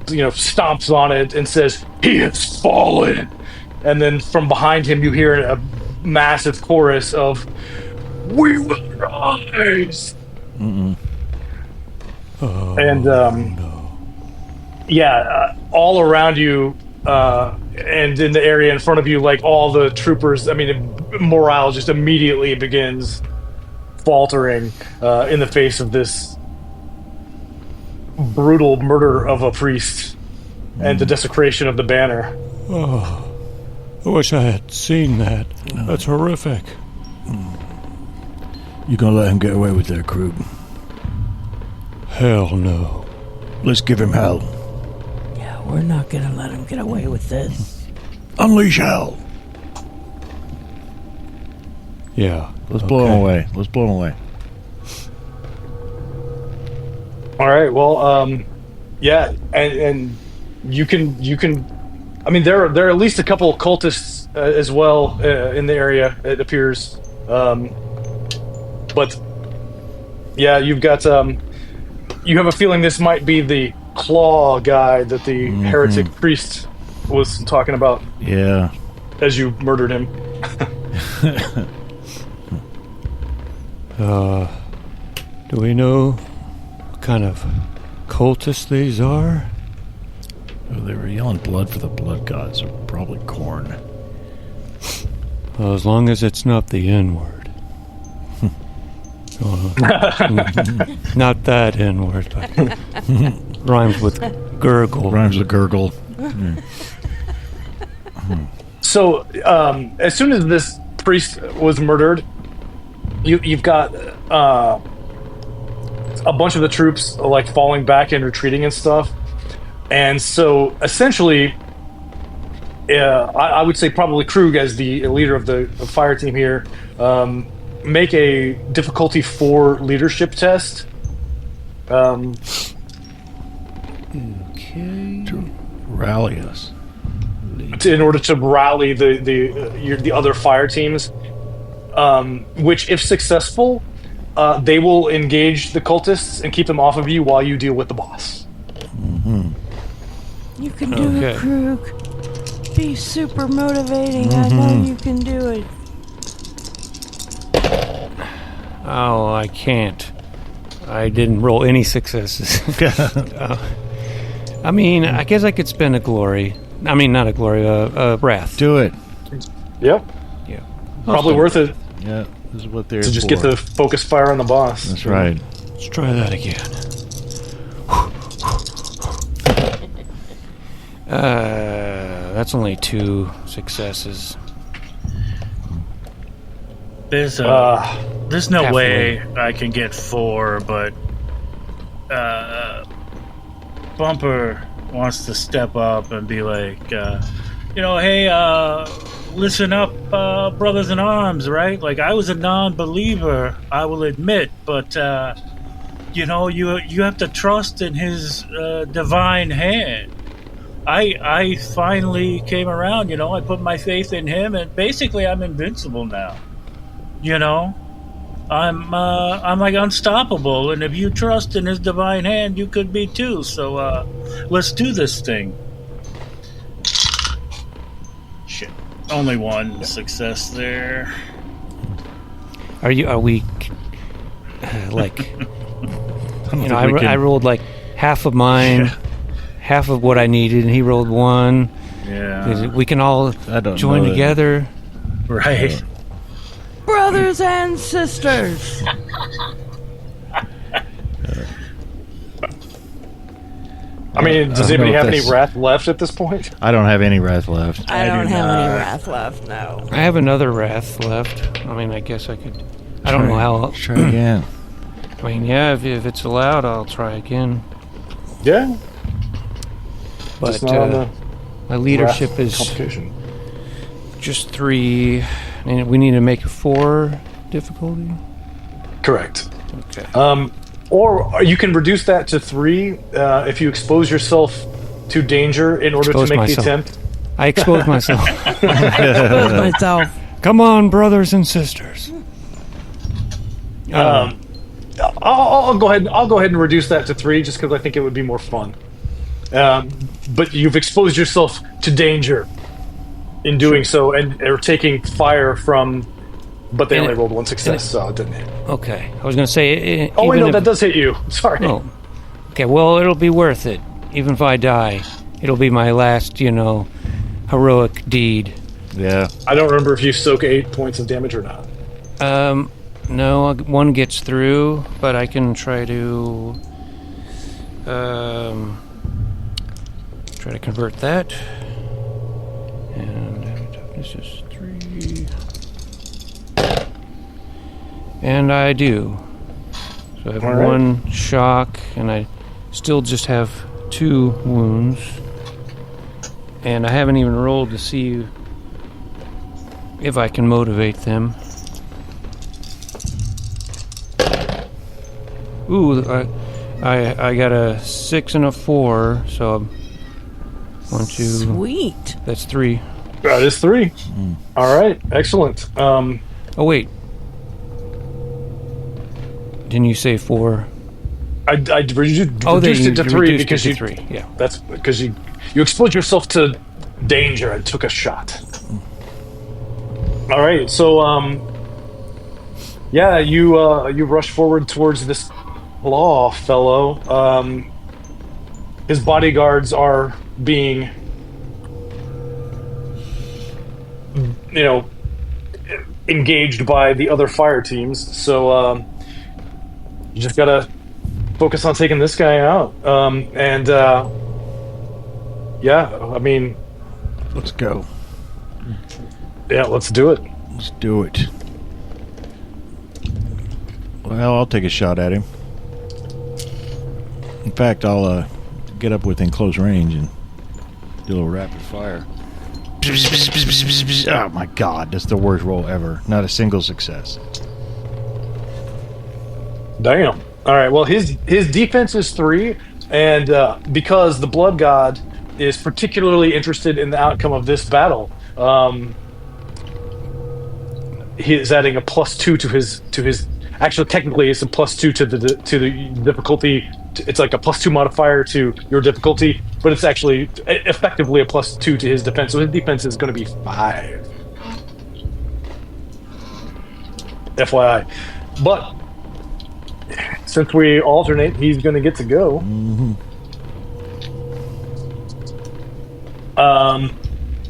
stomps on it and says, "He has fallen." And then from behind him you hear a massive chorus of, "We will rise." All around you and in the area in front of you, like all the troopers, morale just immediately begins faltering in the face of this brutal murder of a priest and the desecration of the banner. Oh, I wish I had seen that. That's horrific. You gonna let him get away with that, Krug? Hell no. Let's give him hell. Yeah, we're not gonna let him get away with this. Unleash hell. Yeah. Let's blow him away. Let's blow him away. All right. Well, yeah, and you can. I mean, there are at least a couple of cultists as well in the area. It appears, but yeah, you've got. You have a feeling this might be the claw guy that the heretic priest was talking about. Yeah. As you murdered him. Do we know what kind of cultists these are? Oh, they were yelling blood for the blood gods. They're probably corn. Well, as long as it's not the N-word. Not that N-word, but rhymes with gurgle. Rhymes with gurgle. So, as soon as this priest was murdered, you've got a bunch of the troops like falling back and retreating and stuff. And so, essentially, I would say probably Krug, as the leader of the fire team here, make a difficulty 4 leadership test. Okay. To rally us. In order to rally the other fire teams, which, if successful, they will engage the cultists and keep them off of you while you deal with the boss. You can do it, Krug. Be super motivating. I know you can do it. Oh, I can't. I didn't roll any successes. I mean, I guess I could spend a glory. I mean, not a glory, a wrath. Do it. Yep. Yeah. Probably worth it Yeah, this is what they're to just for. get the focus fire on the boss. That's right. Let's try that again. That's only 2 successes. There's no halfway. way I can get 4, but Bumper wants to step up and be like, hey, listen up, brothers in arms, right? Like, I was a non-believer, I will admit, but you have to trust in his divine hand. I finally came around, I put my faith in him, and basically I'm invincible now. I'm like unstoppable, and if you trust in his divine hand, you could be too. So let's do this thing. Shit, only 1 success there. Are we like? I rolled like half of mine, half of what I needed, and he rolled 1. Yeah, We can all join together. right. Brothers and sisters. I mean, does I don't anybody know have if any that's- wrath left at this point? I don't have any wrath left. I don't do have any not. wrath left, no. I have another wrath left. I mean, I guess I could. I don't know how. Try again. I mean, yeah, if it's allowed, I'll try again. Yeah. But Just not on the my leadership wrath is complication. just 3, and we need to make a 4 difficulty. Correct. Okay. Or you can reduce that to 3 if you expose yourself to danger in order Expose to make myself. the attempt. I exposed myself. Expose myself. Come on, brothers and sisters. I'll go ahead. I'll go ahead and reduce that to 3, just because I think it would be more fun. But you've exposed yourself to danger in doing so, and are taking fire from. But they And only it- rolled 1 success, so it didn't hit. Okay, I was going to say. Oh wait, even no, if- that does hit you. Sorry. Oh, okay. Well, it'll be worth it. Even if I die, it'll be my last, heroic deed Yeah. I don't remember if you soak 8 points of damage or not. No, one gets through, but I can try to convert that. And toughness is 3. And I do. So I have All right. 1 shock, and I still just have 2 wounds. And I haven't even rolled to see if I can motivate them. Ooh, I got a 6 and a 4, so 1, 2. Sweet. That's 3. That is 3. All right, excellent. Oh wait, didn't you say 4? I reduced it to 3 reduced because it you. to 3. Yeah. That's because you exposed yourself to danger and took a shot. All right, so yeah, you rush forward towards this law fellow. His bodyguards are being, engaged by the other fire teams. So you just gotta focus on taking this guy out. Yeah, I mean, Let's go. yeah, let's do it. Let's do it. Well, I'll take a shot at him. In fact, I'll get up within close range and do a little rapid fire. Oh my god, that's the worst roll ever. Not a single success. Damn. All right. Well, his defense is 3, and because the Blood God is particularly interested in the outcome of this battle, he is adding a +2 to his. Actually, technically, it's a +2 to the difficulty. It's like a +2 modifier to your difficulty, but it's actually effectively a +2 to his defense. So his defense is going to be 5. FYI. But since we alternate, he's going to get to go.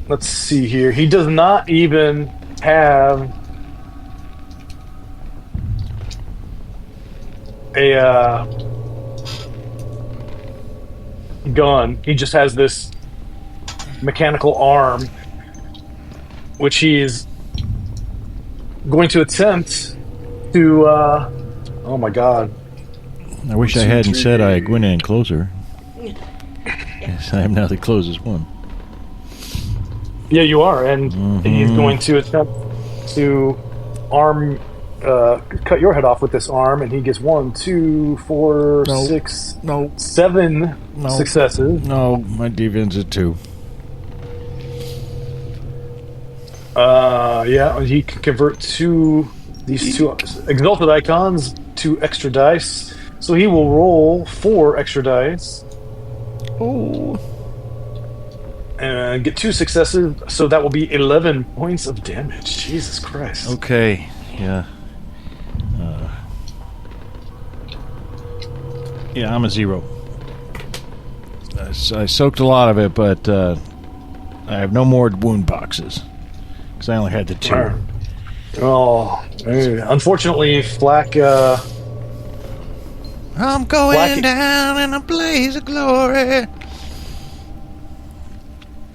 Let's see here. He does not even have a gun. He just has this mechanical arm, which he is going to attempt to oh my god. I wish I hadn't said I went in closer. Yes, I am now the closest one. Yeah, you are, and he's going to attempt to cut your head off with this arm, and he gets 1, 2, 4, No. 6, No. 7 No. successes. No, my defense is 2. Yeah, he can convert these two exalted icons to extra dice, so he will roll 4 extra dice. Oh. And get 2 successes, so that will be 11 points of damage. Jesus Christ. Okay, yeah. Yeah, I'm a 0. I soaked a lot of it, but I have no more wound boxes. Because I only had the 2. Alright. Oh, unfortunately, Flack. I'm going Blackie. down in a blaze of glory.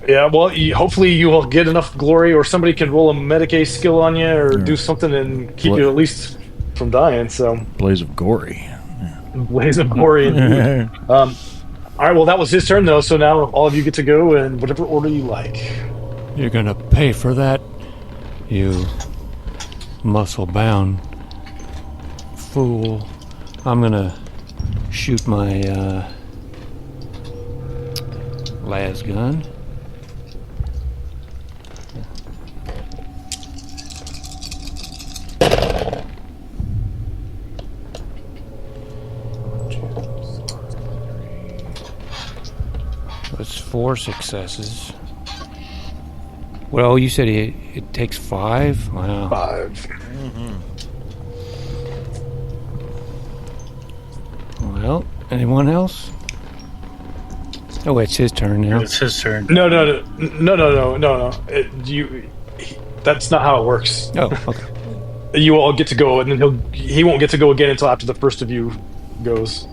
Yeah, well, hopefully you will get enough glory, or somebody can roll a Medicaid skill on you, or do something and keep you at least from dying. So, Blaze of gory. blaze of glory. Indeed. All right, well, that was his turn though. So now all of you get to go in whatever order you like. You're gonna pay for that, you muscle-bound fool. I'm gonna shoot my las gun. That's 4 successes. Well, you said it takes 5? Wow. 5. Well, anyone else? Oh, it's his turn now. It's his turn. No. That's not how it works. Oh, okay. You all get to go, and then he won't get to go again until after the first of you goes.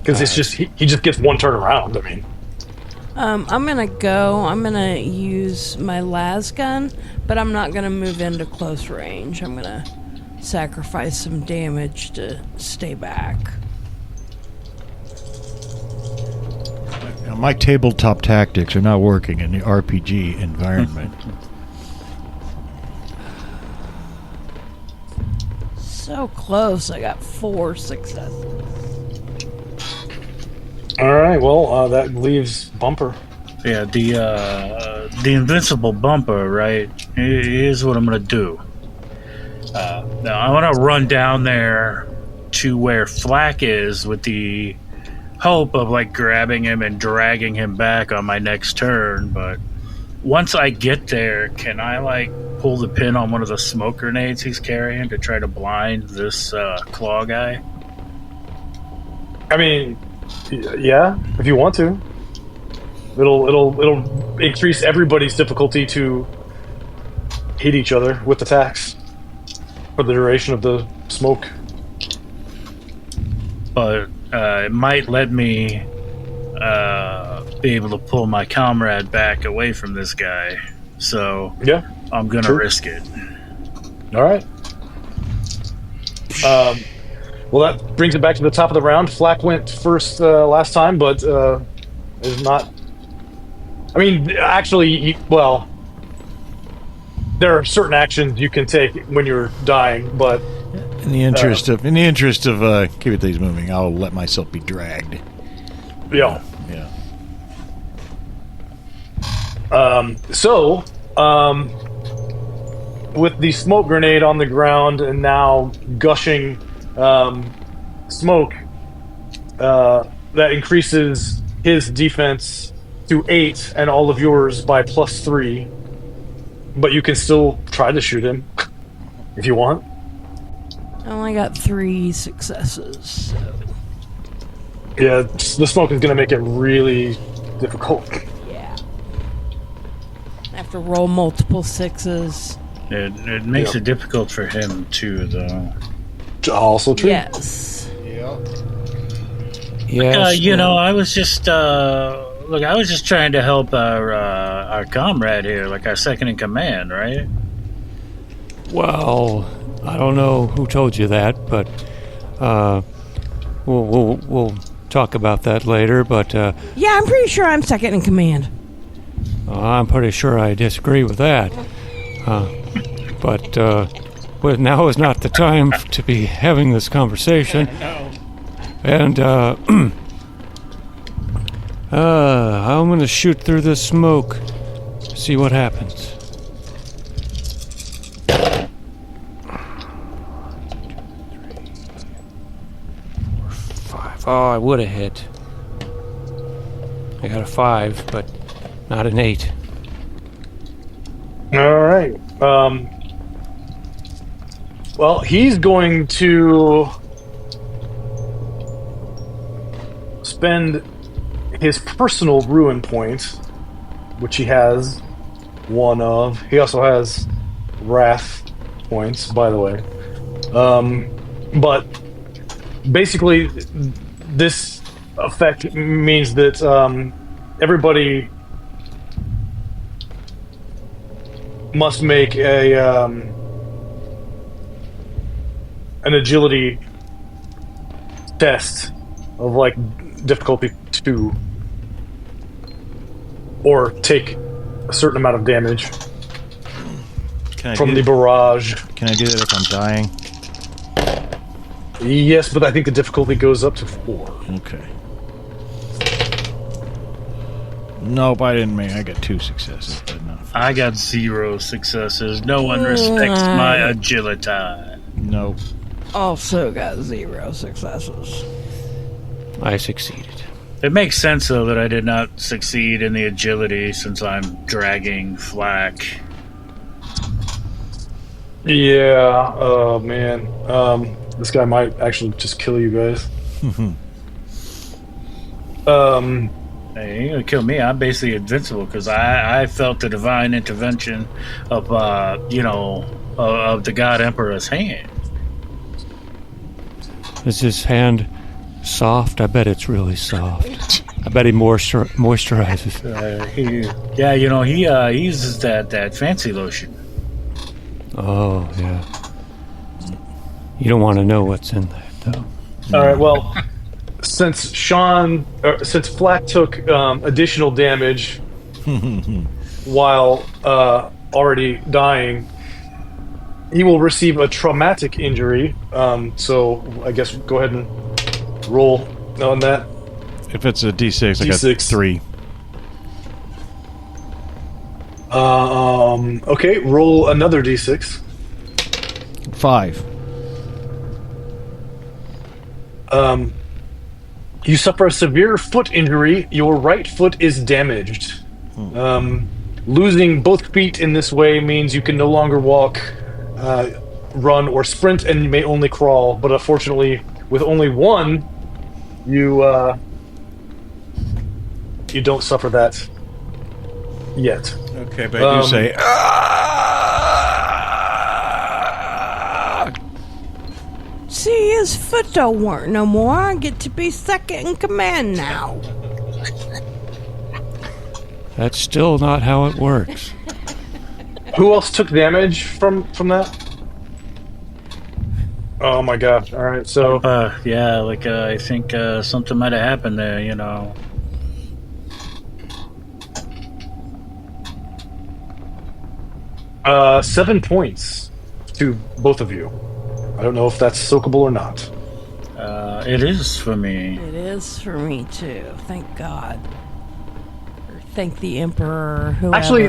Because it's just he just gets one turn around. I mean, I'm gonna go. I'm gonna use my las gun, but I'm not gonna move into close range. I'm gonna sacrifice some damage to stay back. Now, my tabletop tactics are not working in the RPG environment. So close. I got 4 successes. all right. Well, that leaves Bumper. Yeah, the invincible bumper, right? Here's what I'm gonna do. Now I want to run down there to where Flack is with the hope of like grabbing him and dragging him back on my next turn. But once I get there, can I like pull the pin on one of the smoke grenades he's carrying to try to blind this claw guy? I mean, yeah, if you want to, it'll increase everybody's difficulty to hit each other with attacks for the duration of the smoke. But it might let me be able to pull my comrade back away from this guy. So Yeah. I'm going to True. risk it. All right. Well, that brings it back to the top of the round. Flack went first last time, but is not. I mean, actually, well, there are certain actions you can take when you're dying, but In the interest of keep things moving, I'll let myself be dragged. yeah. Yeah. With the smoke grenade on the ground and now gushing smoke, that increases his defense to 8 and all of yours by +3. But you can still try to shoot him if you want. I only got 3 successes. So. Yeah, the smoke is going to make it really difficult. Yeah. I have to roll multiple 6s. It makes it difficult for him, too, though. Also true. Yes. Yes. You know, I was just I was just trying to help our comrade here, like our second in command, right? Well, I don't know who told you that, but we'll talk about that later. But Yeah, I'm pretty sure I'm second in command. I'm pretty sure I disagree with that. But now is not the time to be having this conversation. And I'm going to shoot through this smoke, see what happens. Oh, I would have hit. I got a 5, but not an 8. All right. Well, he's going to spend his personal ruin point, which he has one of. He also has wrath points, by the way. But basically, this effect means that everybody must make an agility test of like difficulty 2, or take a certain amount of damage from the barrage. Can I do that if I'm dying? Yes, but I think the difficulty goes up to 4. Okay. Nope, I didn't make. I got 2 successes, but no. I got 0 successes. No one respects my agility. Nope. Also got 0 successes. I succeeded. It makes sense, though, that I did not succeed in the agility since I'm dragging Flack. Yeah, oh man. This guy might actually just kill you guys. Hey, you ain't gonna kill me. I'm basically invincible because I felt the divine intervention of of the God Emperor's hand. Is his hand soft? I bet it's really soft. I bet he moisturizes. He uses that fancy lotion. Oh, yeah. You don't want to know what's in there, though. All right. Well, since Flack took additional damage while already dying, he will receive a traumatic injury. So I guess go ahead and roll on that. If it's a D6, I got D6. 3. Okay, roll another D6. 5. You suffer a severe foot injury. Your right foot is damaged. Losing both feet in this way means you can no longer walk, run, or sprint, and you may only crawl. But unfortunately, with only one, you don't suffer that yet. Okay, but I do say... See, his foot don't work no more. I get to be second in command now. That's still not how it works. Who else took damage from that? Oh my god! All right, so I think something might have happened there. 7 points to both of you. I don't know if that's soakable or not. It is for me. It is for me too. Thank God. Or thank the Emperor. Whoever. Actually,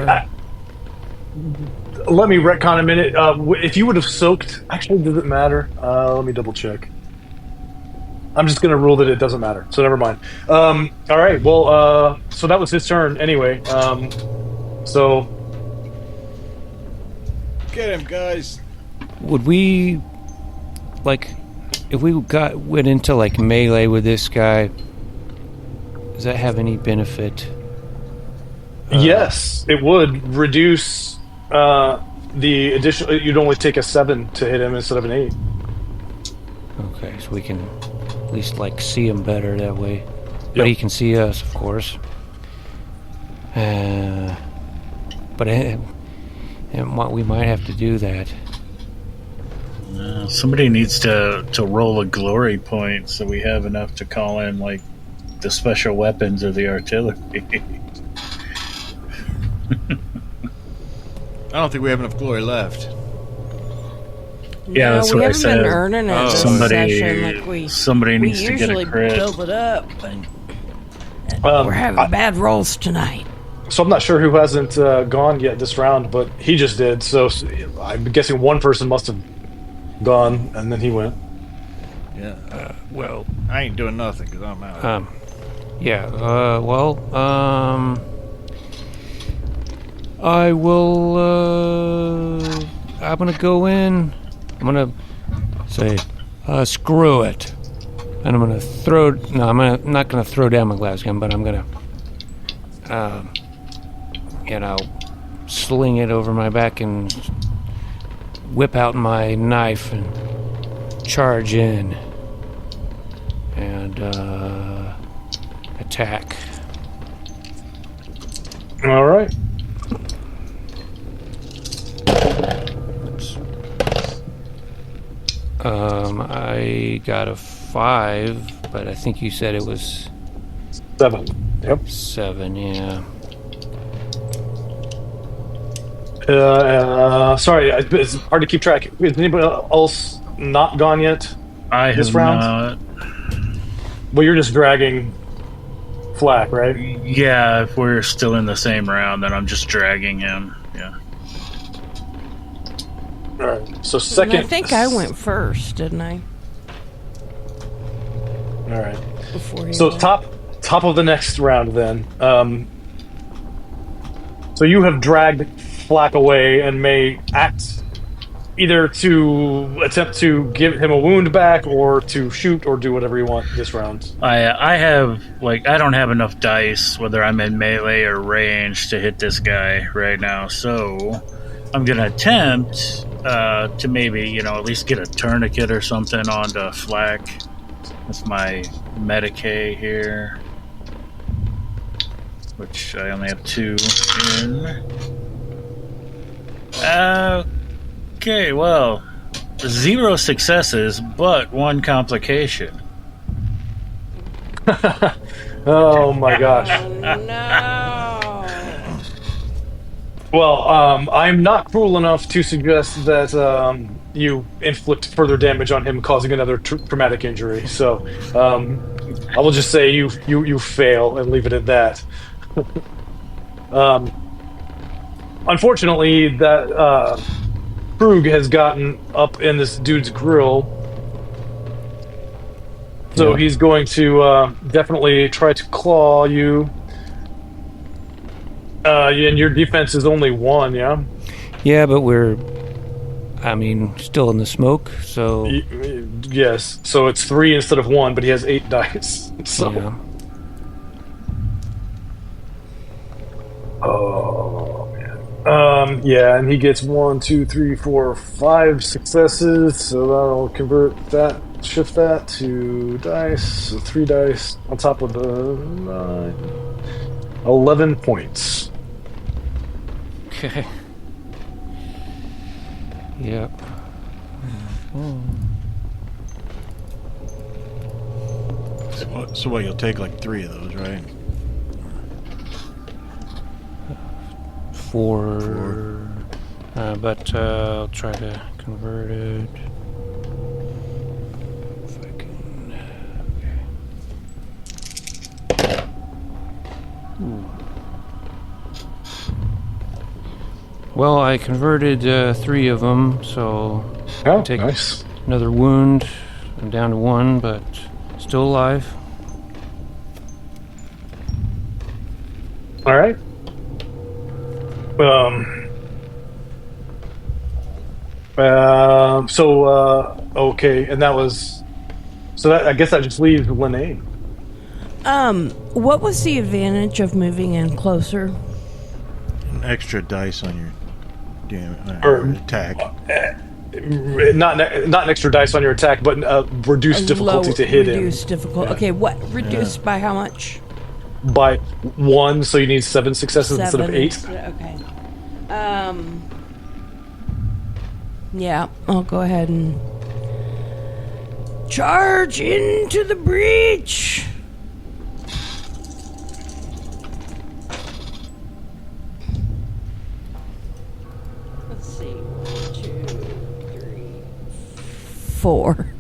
let me retcon a minute. If you would have soaked, actually, does it matter? Let me double check. I'm just going to rule that it doesn't matter. So never mind. All right. Well, so that was his turn anyway. So Get him, guys. Would we, if we went into melee with this guy, does that have any benefit? yes, it would reduce the additional. You'd only take a 7 to hit him instead of an 8. Okay, so we can at least see him better that way. Yep. But he can see us, of course. But we might have to do that. Somebody needs to roll a glory point so we have enough to call in the special weapons or the artillery. I don't think we have enough glory left. Yeah, no, that's we what I haven't said. been earning it this session. Somebody needs to get a usually crit. build it up, but we're having bad rolls tonight. So I'm not sure who hasn't gone yet this round, but he just did. So I'm guessing one person must have gone, and then he went. Yeah. Well, I ain't doing nothing because I'm out. I will, I'm gonna go in, I'm gonna say, screw it. And I'm gonna I'm not gonna throw down my glass gun, but I'm gonna, sling it over my back and whip out my knife and charge in and, attack. All right. I got a 5, but I think you said it was 7. Yep. 7, yeah. Sorry, it's hard to keep track. Is anybody else not gone yet? This round? Not. Well, you're just dragging Flack, right? Yeah, if we're still in the same round, then I'm just dragging him. Yeah. All right. So second. And I think I went first, didn't I? All right. Before he So went. top of the next round then. So you have dragged Flack away and may act either to attempt to give him a wound back, or to shoot, or do whatever you want this round. I have I don't have enough dice, whether I'm in melee or range, to hit this guy right now. So I'm gonna attempt to maybe at least get a tourniquet or something onto Flack. That's my Medicae here, which I only have 2 in. Okay, well, 0 successes, but 1 complication. Oh my gosh. No. Well, I'm not cruel enough to suggest that you inflict further damage on him, causing another traumatic injury. So I will just say you fail and leave it at that. Unfortunately, that Krug has gotten up in this dude's grill, so Yeah. he's going to definitely try to claw you. And your defense is only 1, yeah? Yeah, but we're, still in the smoke, so... Yes, so it's 3 instead of 1, but he has 8 dice. So. Yeah. Oh, man. Yeah, and he gets 1, 2, 3, 4, 5 successes, so that'll shift that to dice, so 3 dice on top of the 9. 11 points. Okay. Yep. So what? You'll take like 3 of those, right? 4. But I'll try to convert it. If I can. Okay. Ooh. Well, I converted 3 of them, so Oh, take nice. another wound. I'm down to 1, but still alive. All right. Okay, and that was... So that, I guess that just leaves Linnea. What was the advantage of moving in closer? An extra dice on your Or- attack. Not an extra dice on your attack, but reduced difficulty to hit him. Reduced difficulty. Yeah. Okay, what? Reduced by how much? By 1, so you need 7 successes instead of 8. Okay. Yeah, I'll go ahead and charge into the breach. Let's see. 1, 2, 3, 4.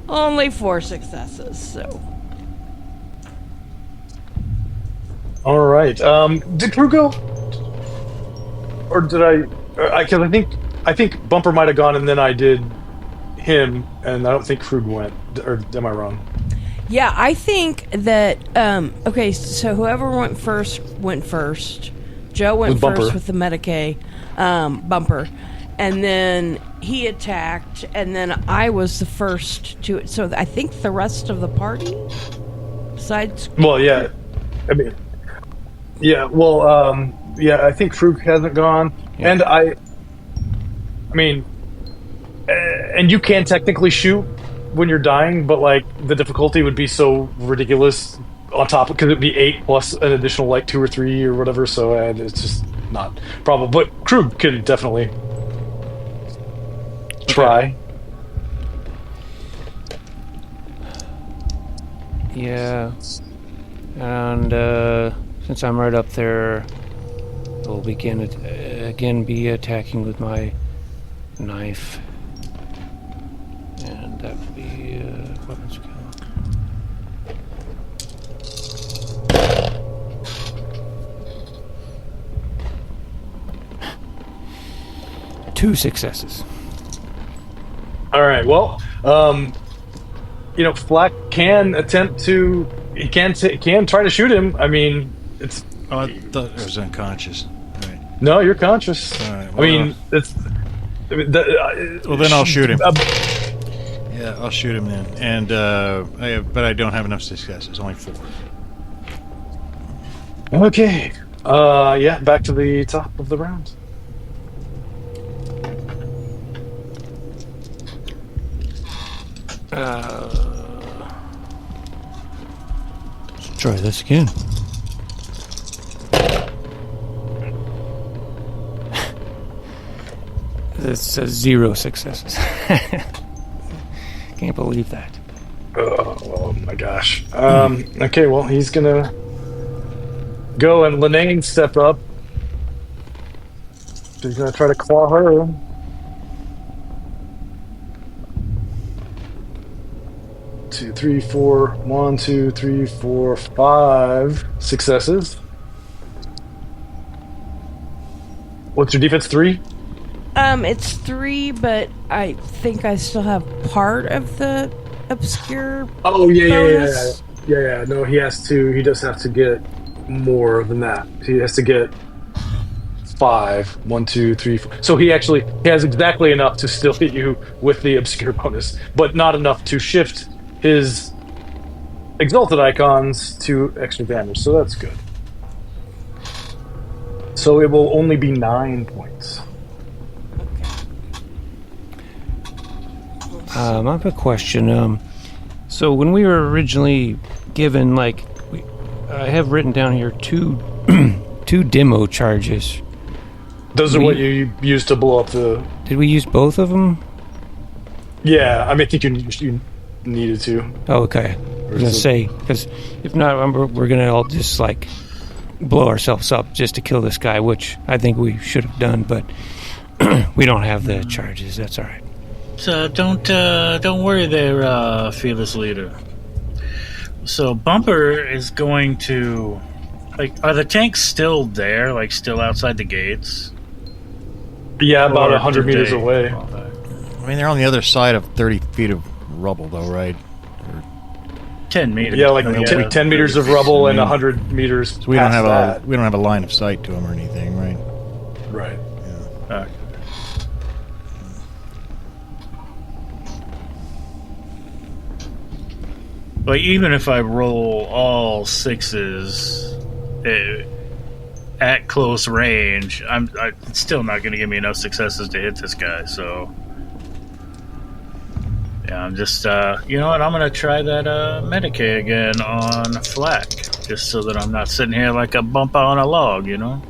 Only 4 successes, so. All right. Did Krug go? Or did I? Because I think Bumper might have gone, and then I did him, and I don't think Krug went. Or am I wrong? Yeah, I think that okay, so whoever went first. Joe went With Bumper. first with the Medicae, Bumper. And then he attacked, and then I was the first to. So I think the rest of the party, besides. Well, yeah. I mean, yeah. Well, yeah. I think Krug hasn't gone, Yeah. and I mean, and you can technically shoot when you're dying, but like the difficulty would be so ridiculous on top, because it'd be 8 plus an additional like 2 or 3 or whatever. So it's just not probable. But Krug can definitely try. Yeah. And since I'm right up there, I'll begin again be attacking with my knife. And that would be weapon skill. Two successes. All right. Well, Flack can attempt to. He can try to shoot him. I mean, it's. Oh, I thought I was unconscious. All right. No, you're conscious. All right, I mean, it's. Well, then I'll shoot him. Yeah, I'll shoot him then. And but I don't have enough successes. Only 4. Okay. Yeah, back to the top of the round. Let's try this again. It says 0 successes. Can't believe that. Oh my gosh. Okay, well, he's gonna go and Linane step up. He's gonna try to claw her. Two, three, four. 1, 2, 3, 4, 5 successes. What's your defense? 3? It's 3, but I think I still have part of the obscure. Oh yeah. bonus. Yeah. No, he has to. He does have to get more than that. He has to get 5. 1, 2, 3, 4. So he has exactly enough to still hit you with the obscure bonus, but not enough to shift his exalted icons to extra damage. So that's good. So it will only be 9 points. I have a question. So when we were originally given, I have written down here 2 demo charges. Those are what you used to blow up the. Did we use both of them? Yeah, I think you needed to. Oh, okay. I was gonna say, because if not, we're gonna all just blow ourselves up just to kill this guy, which I think we should have done, but we don't have the charges. That's all right. So don't worry there, fearless leader. So Bumper is going to, are the tanks still there, still outside the gates? Yeah, about Or 100 did meters they- away. I mean, they're on the other side of 30 feet of rubble, though, right? 10 meters. Yeah, 10 meters of rubble and 100 meters. So we don't have that. a line of sight to them or anything, right? Right. Yeah. Even if I roll all 6s at close range, it's still not going to give me enough successes to hit this guy. So, yeah, I'm just, you know what? I'm going to try that Medicaid again on Flak, just so that I'm not sitting here like a bump on a log, you know?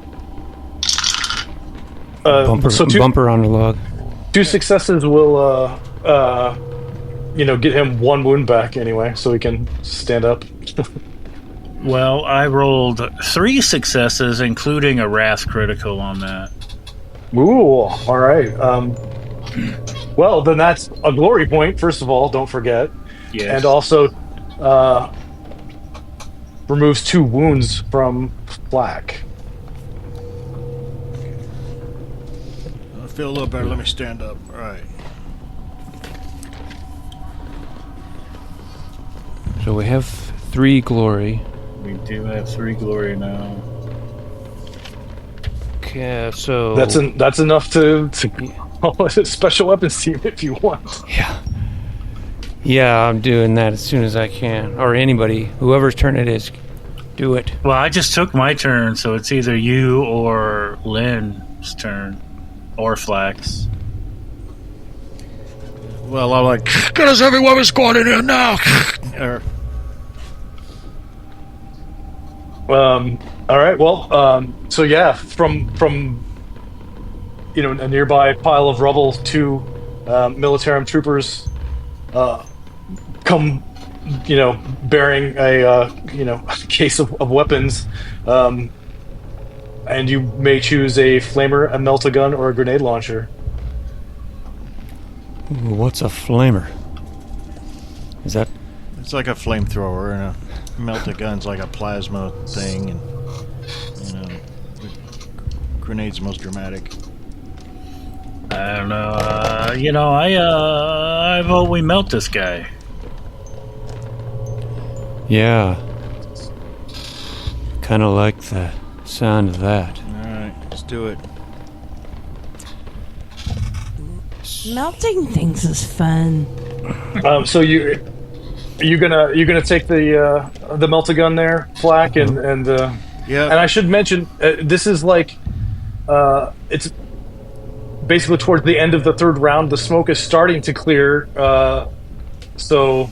Bumper on the log. 2 successes will, get him 1 wound back anyway, so he can stand up. Well, I rolled 3 successes, including a Wrath critical on that. Ooh, all right. Well, then that's a glory point, first of all, don't forget. Yes. And also removes 2 wounds from Flak. I feel a little better. Let me stand up. All right. So we have 3 glory. We do have 3 glory now. Okay, so That's enough to call it a special weapons team if you want. yeah, I'm doing that as soon as I can, or anybody, whoever's turn it is, do it. Well, I just took my turn, so it's either you or Lynn's turn, or Flax. Well, I'm like, get us every weapon squad in here now! All right. Well, so yeah, from a nearby pile of rubble, 2 militarum troopers come, bearing a case of weapons, and you may choose a flamer, a melt-a-gun, or a grenade launcher. Ooh, what's a flamer? Is that? It's like a flamethrower, and a melt-a-gun's like a plasma thing, and grenade's the most dramatic. I don't know. I vote we melt this guy. Yeah. Kind of like the sound of that. All right, let's do it. Melting things is fun. So you're gonna take the melt-a-gun there, Flack, and Yeah. And I should mention, this is like, it's basically towards the end of the third round. The smoke is starting to clear, so...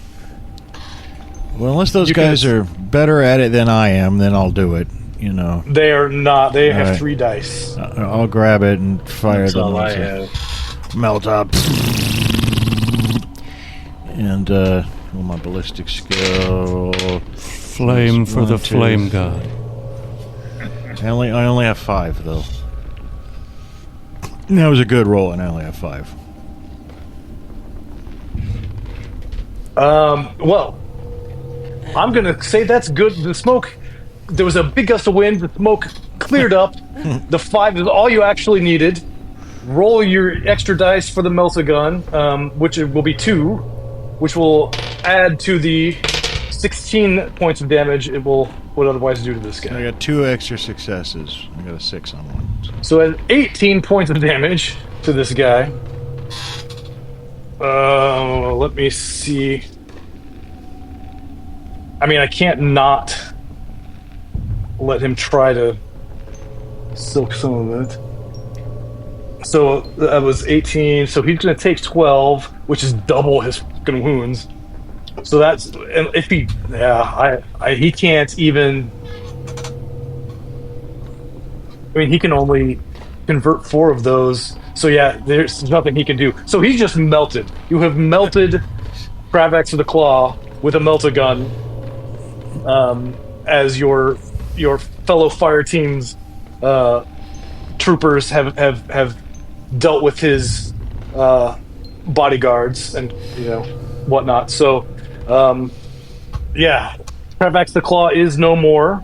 Well, unless those guys are better at it than I am, then I'll do it, you know. They are not. They have right. 3 dice. I'll grab it and fire That's them. all I have. Melt up. And, my ballistic skill... Flame for the flame god. I only have 5, though. That was a good roll, and I only have 5. Well, I'm going to say that's good. The smoke, there was a big gust of wind. The smoke cleared up. The 5 is all you actually needed. Roll your extra dice for the melt-a-gun, which will be 2, which will add to the 16 points of damage it would otherwise do to this guy. I got 2 extra successes. I got a 6 on one. So at 18 points of damage to this guy. Let me see. I mean, I can't not let him try to soak some of it. So that was 18. So he's going to take 12, which is double his fucking wounds. So that's, and if he, he can't even. I mean, he can only convert 4 of those. So yeah, there's nothing he can do. So he's just melted. You have melted Kravax of the Claw with a melt-a-gun, as your fellow fire team's troopers have dealt with his bodyguards and whatnot. So Kravax the Claw is no more.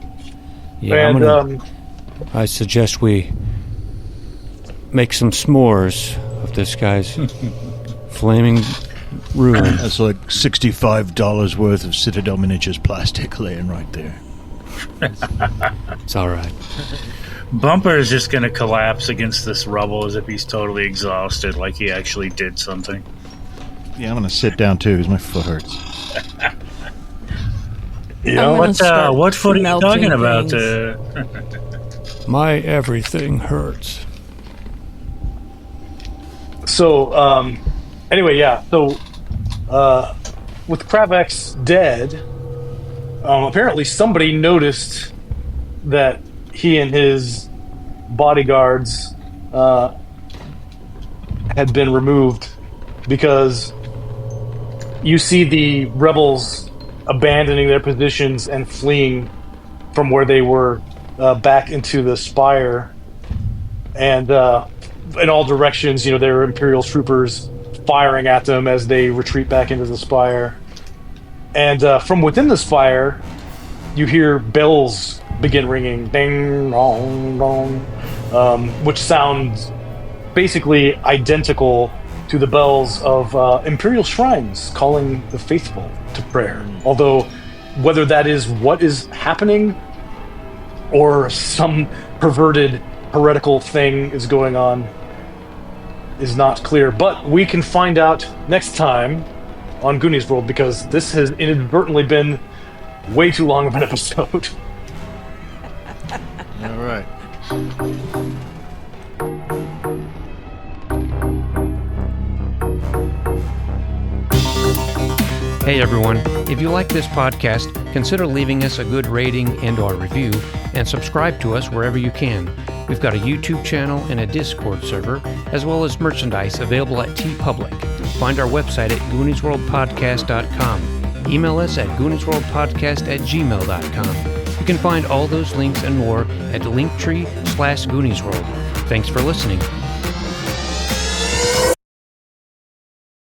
Yeah, and I suggest we make some s'mores of this guy's flaming ruin. That's like $65 worth of Citadel Miniatures plastic laying right there. It's all right. Bumper is just going to collapse against this rubble as if he's totally exhausted, like he actually did something. Yeah, I'm going to sit down too because my foot hurts. What foot are you talking about? My everything hurts. So, anyway, yeah. So, with Kravax dead, apparently somebody noticed that he and his bodyguards had been removed, because you see the rebels abandoning their positions and fleeing from where they were back into the spire, and in all directions, there are Imperial troopers firing at them as they retreat back into the spire. And from within the spire, you hear bells begin ringing, ding, dong, dong, which sounds basically identical to the bells of Imperial shrines calling the faithful to prayer. Although, whether that is what is happening or some perverted heretical thing is going on is not clear. But we can find out next time on Goonies World, because this has inadvertently been way too long of an episode. All right. Hey everyone, if you like this podcast, consider leaving us a good rating and/or review, and subscribe to us wherever you can. We've got a YouTube channel and a Discord server, as well as merchandise available at TeePublic. Find our website at GooniesWorldPodcast.com. Email us at GooniesWorldPodcast@gmail.com. You can find all those links and more at Linktree/GooniesWorld. Thanks for listening.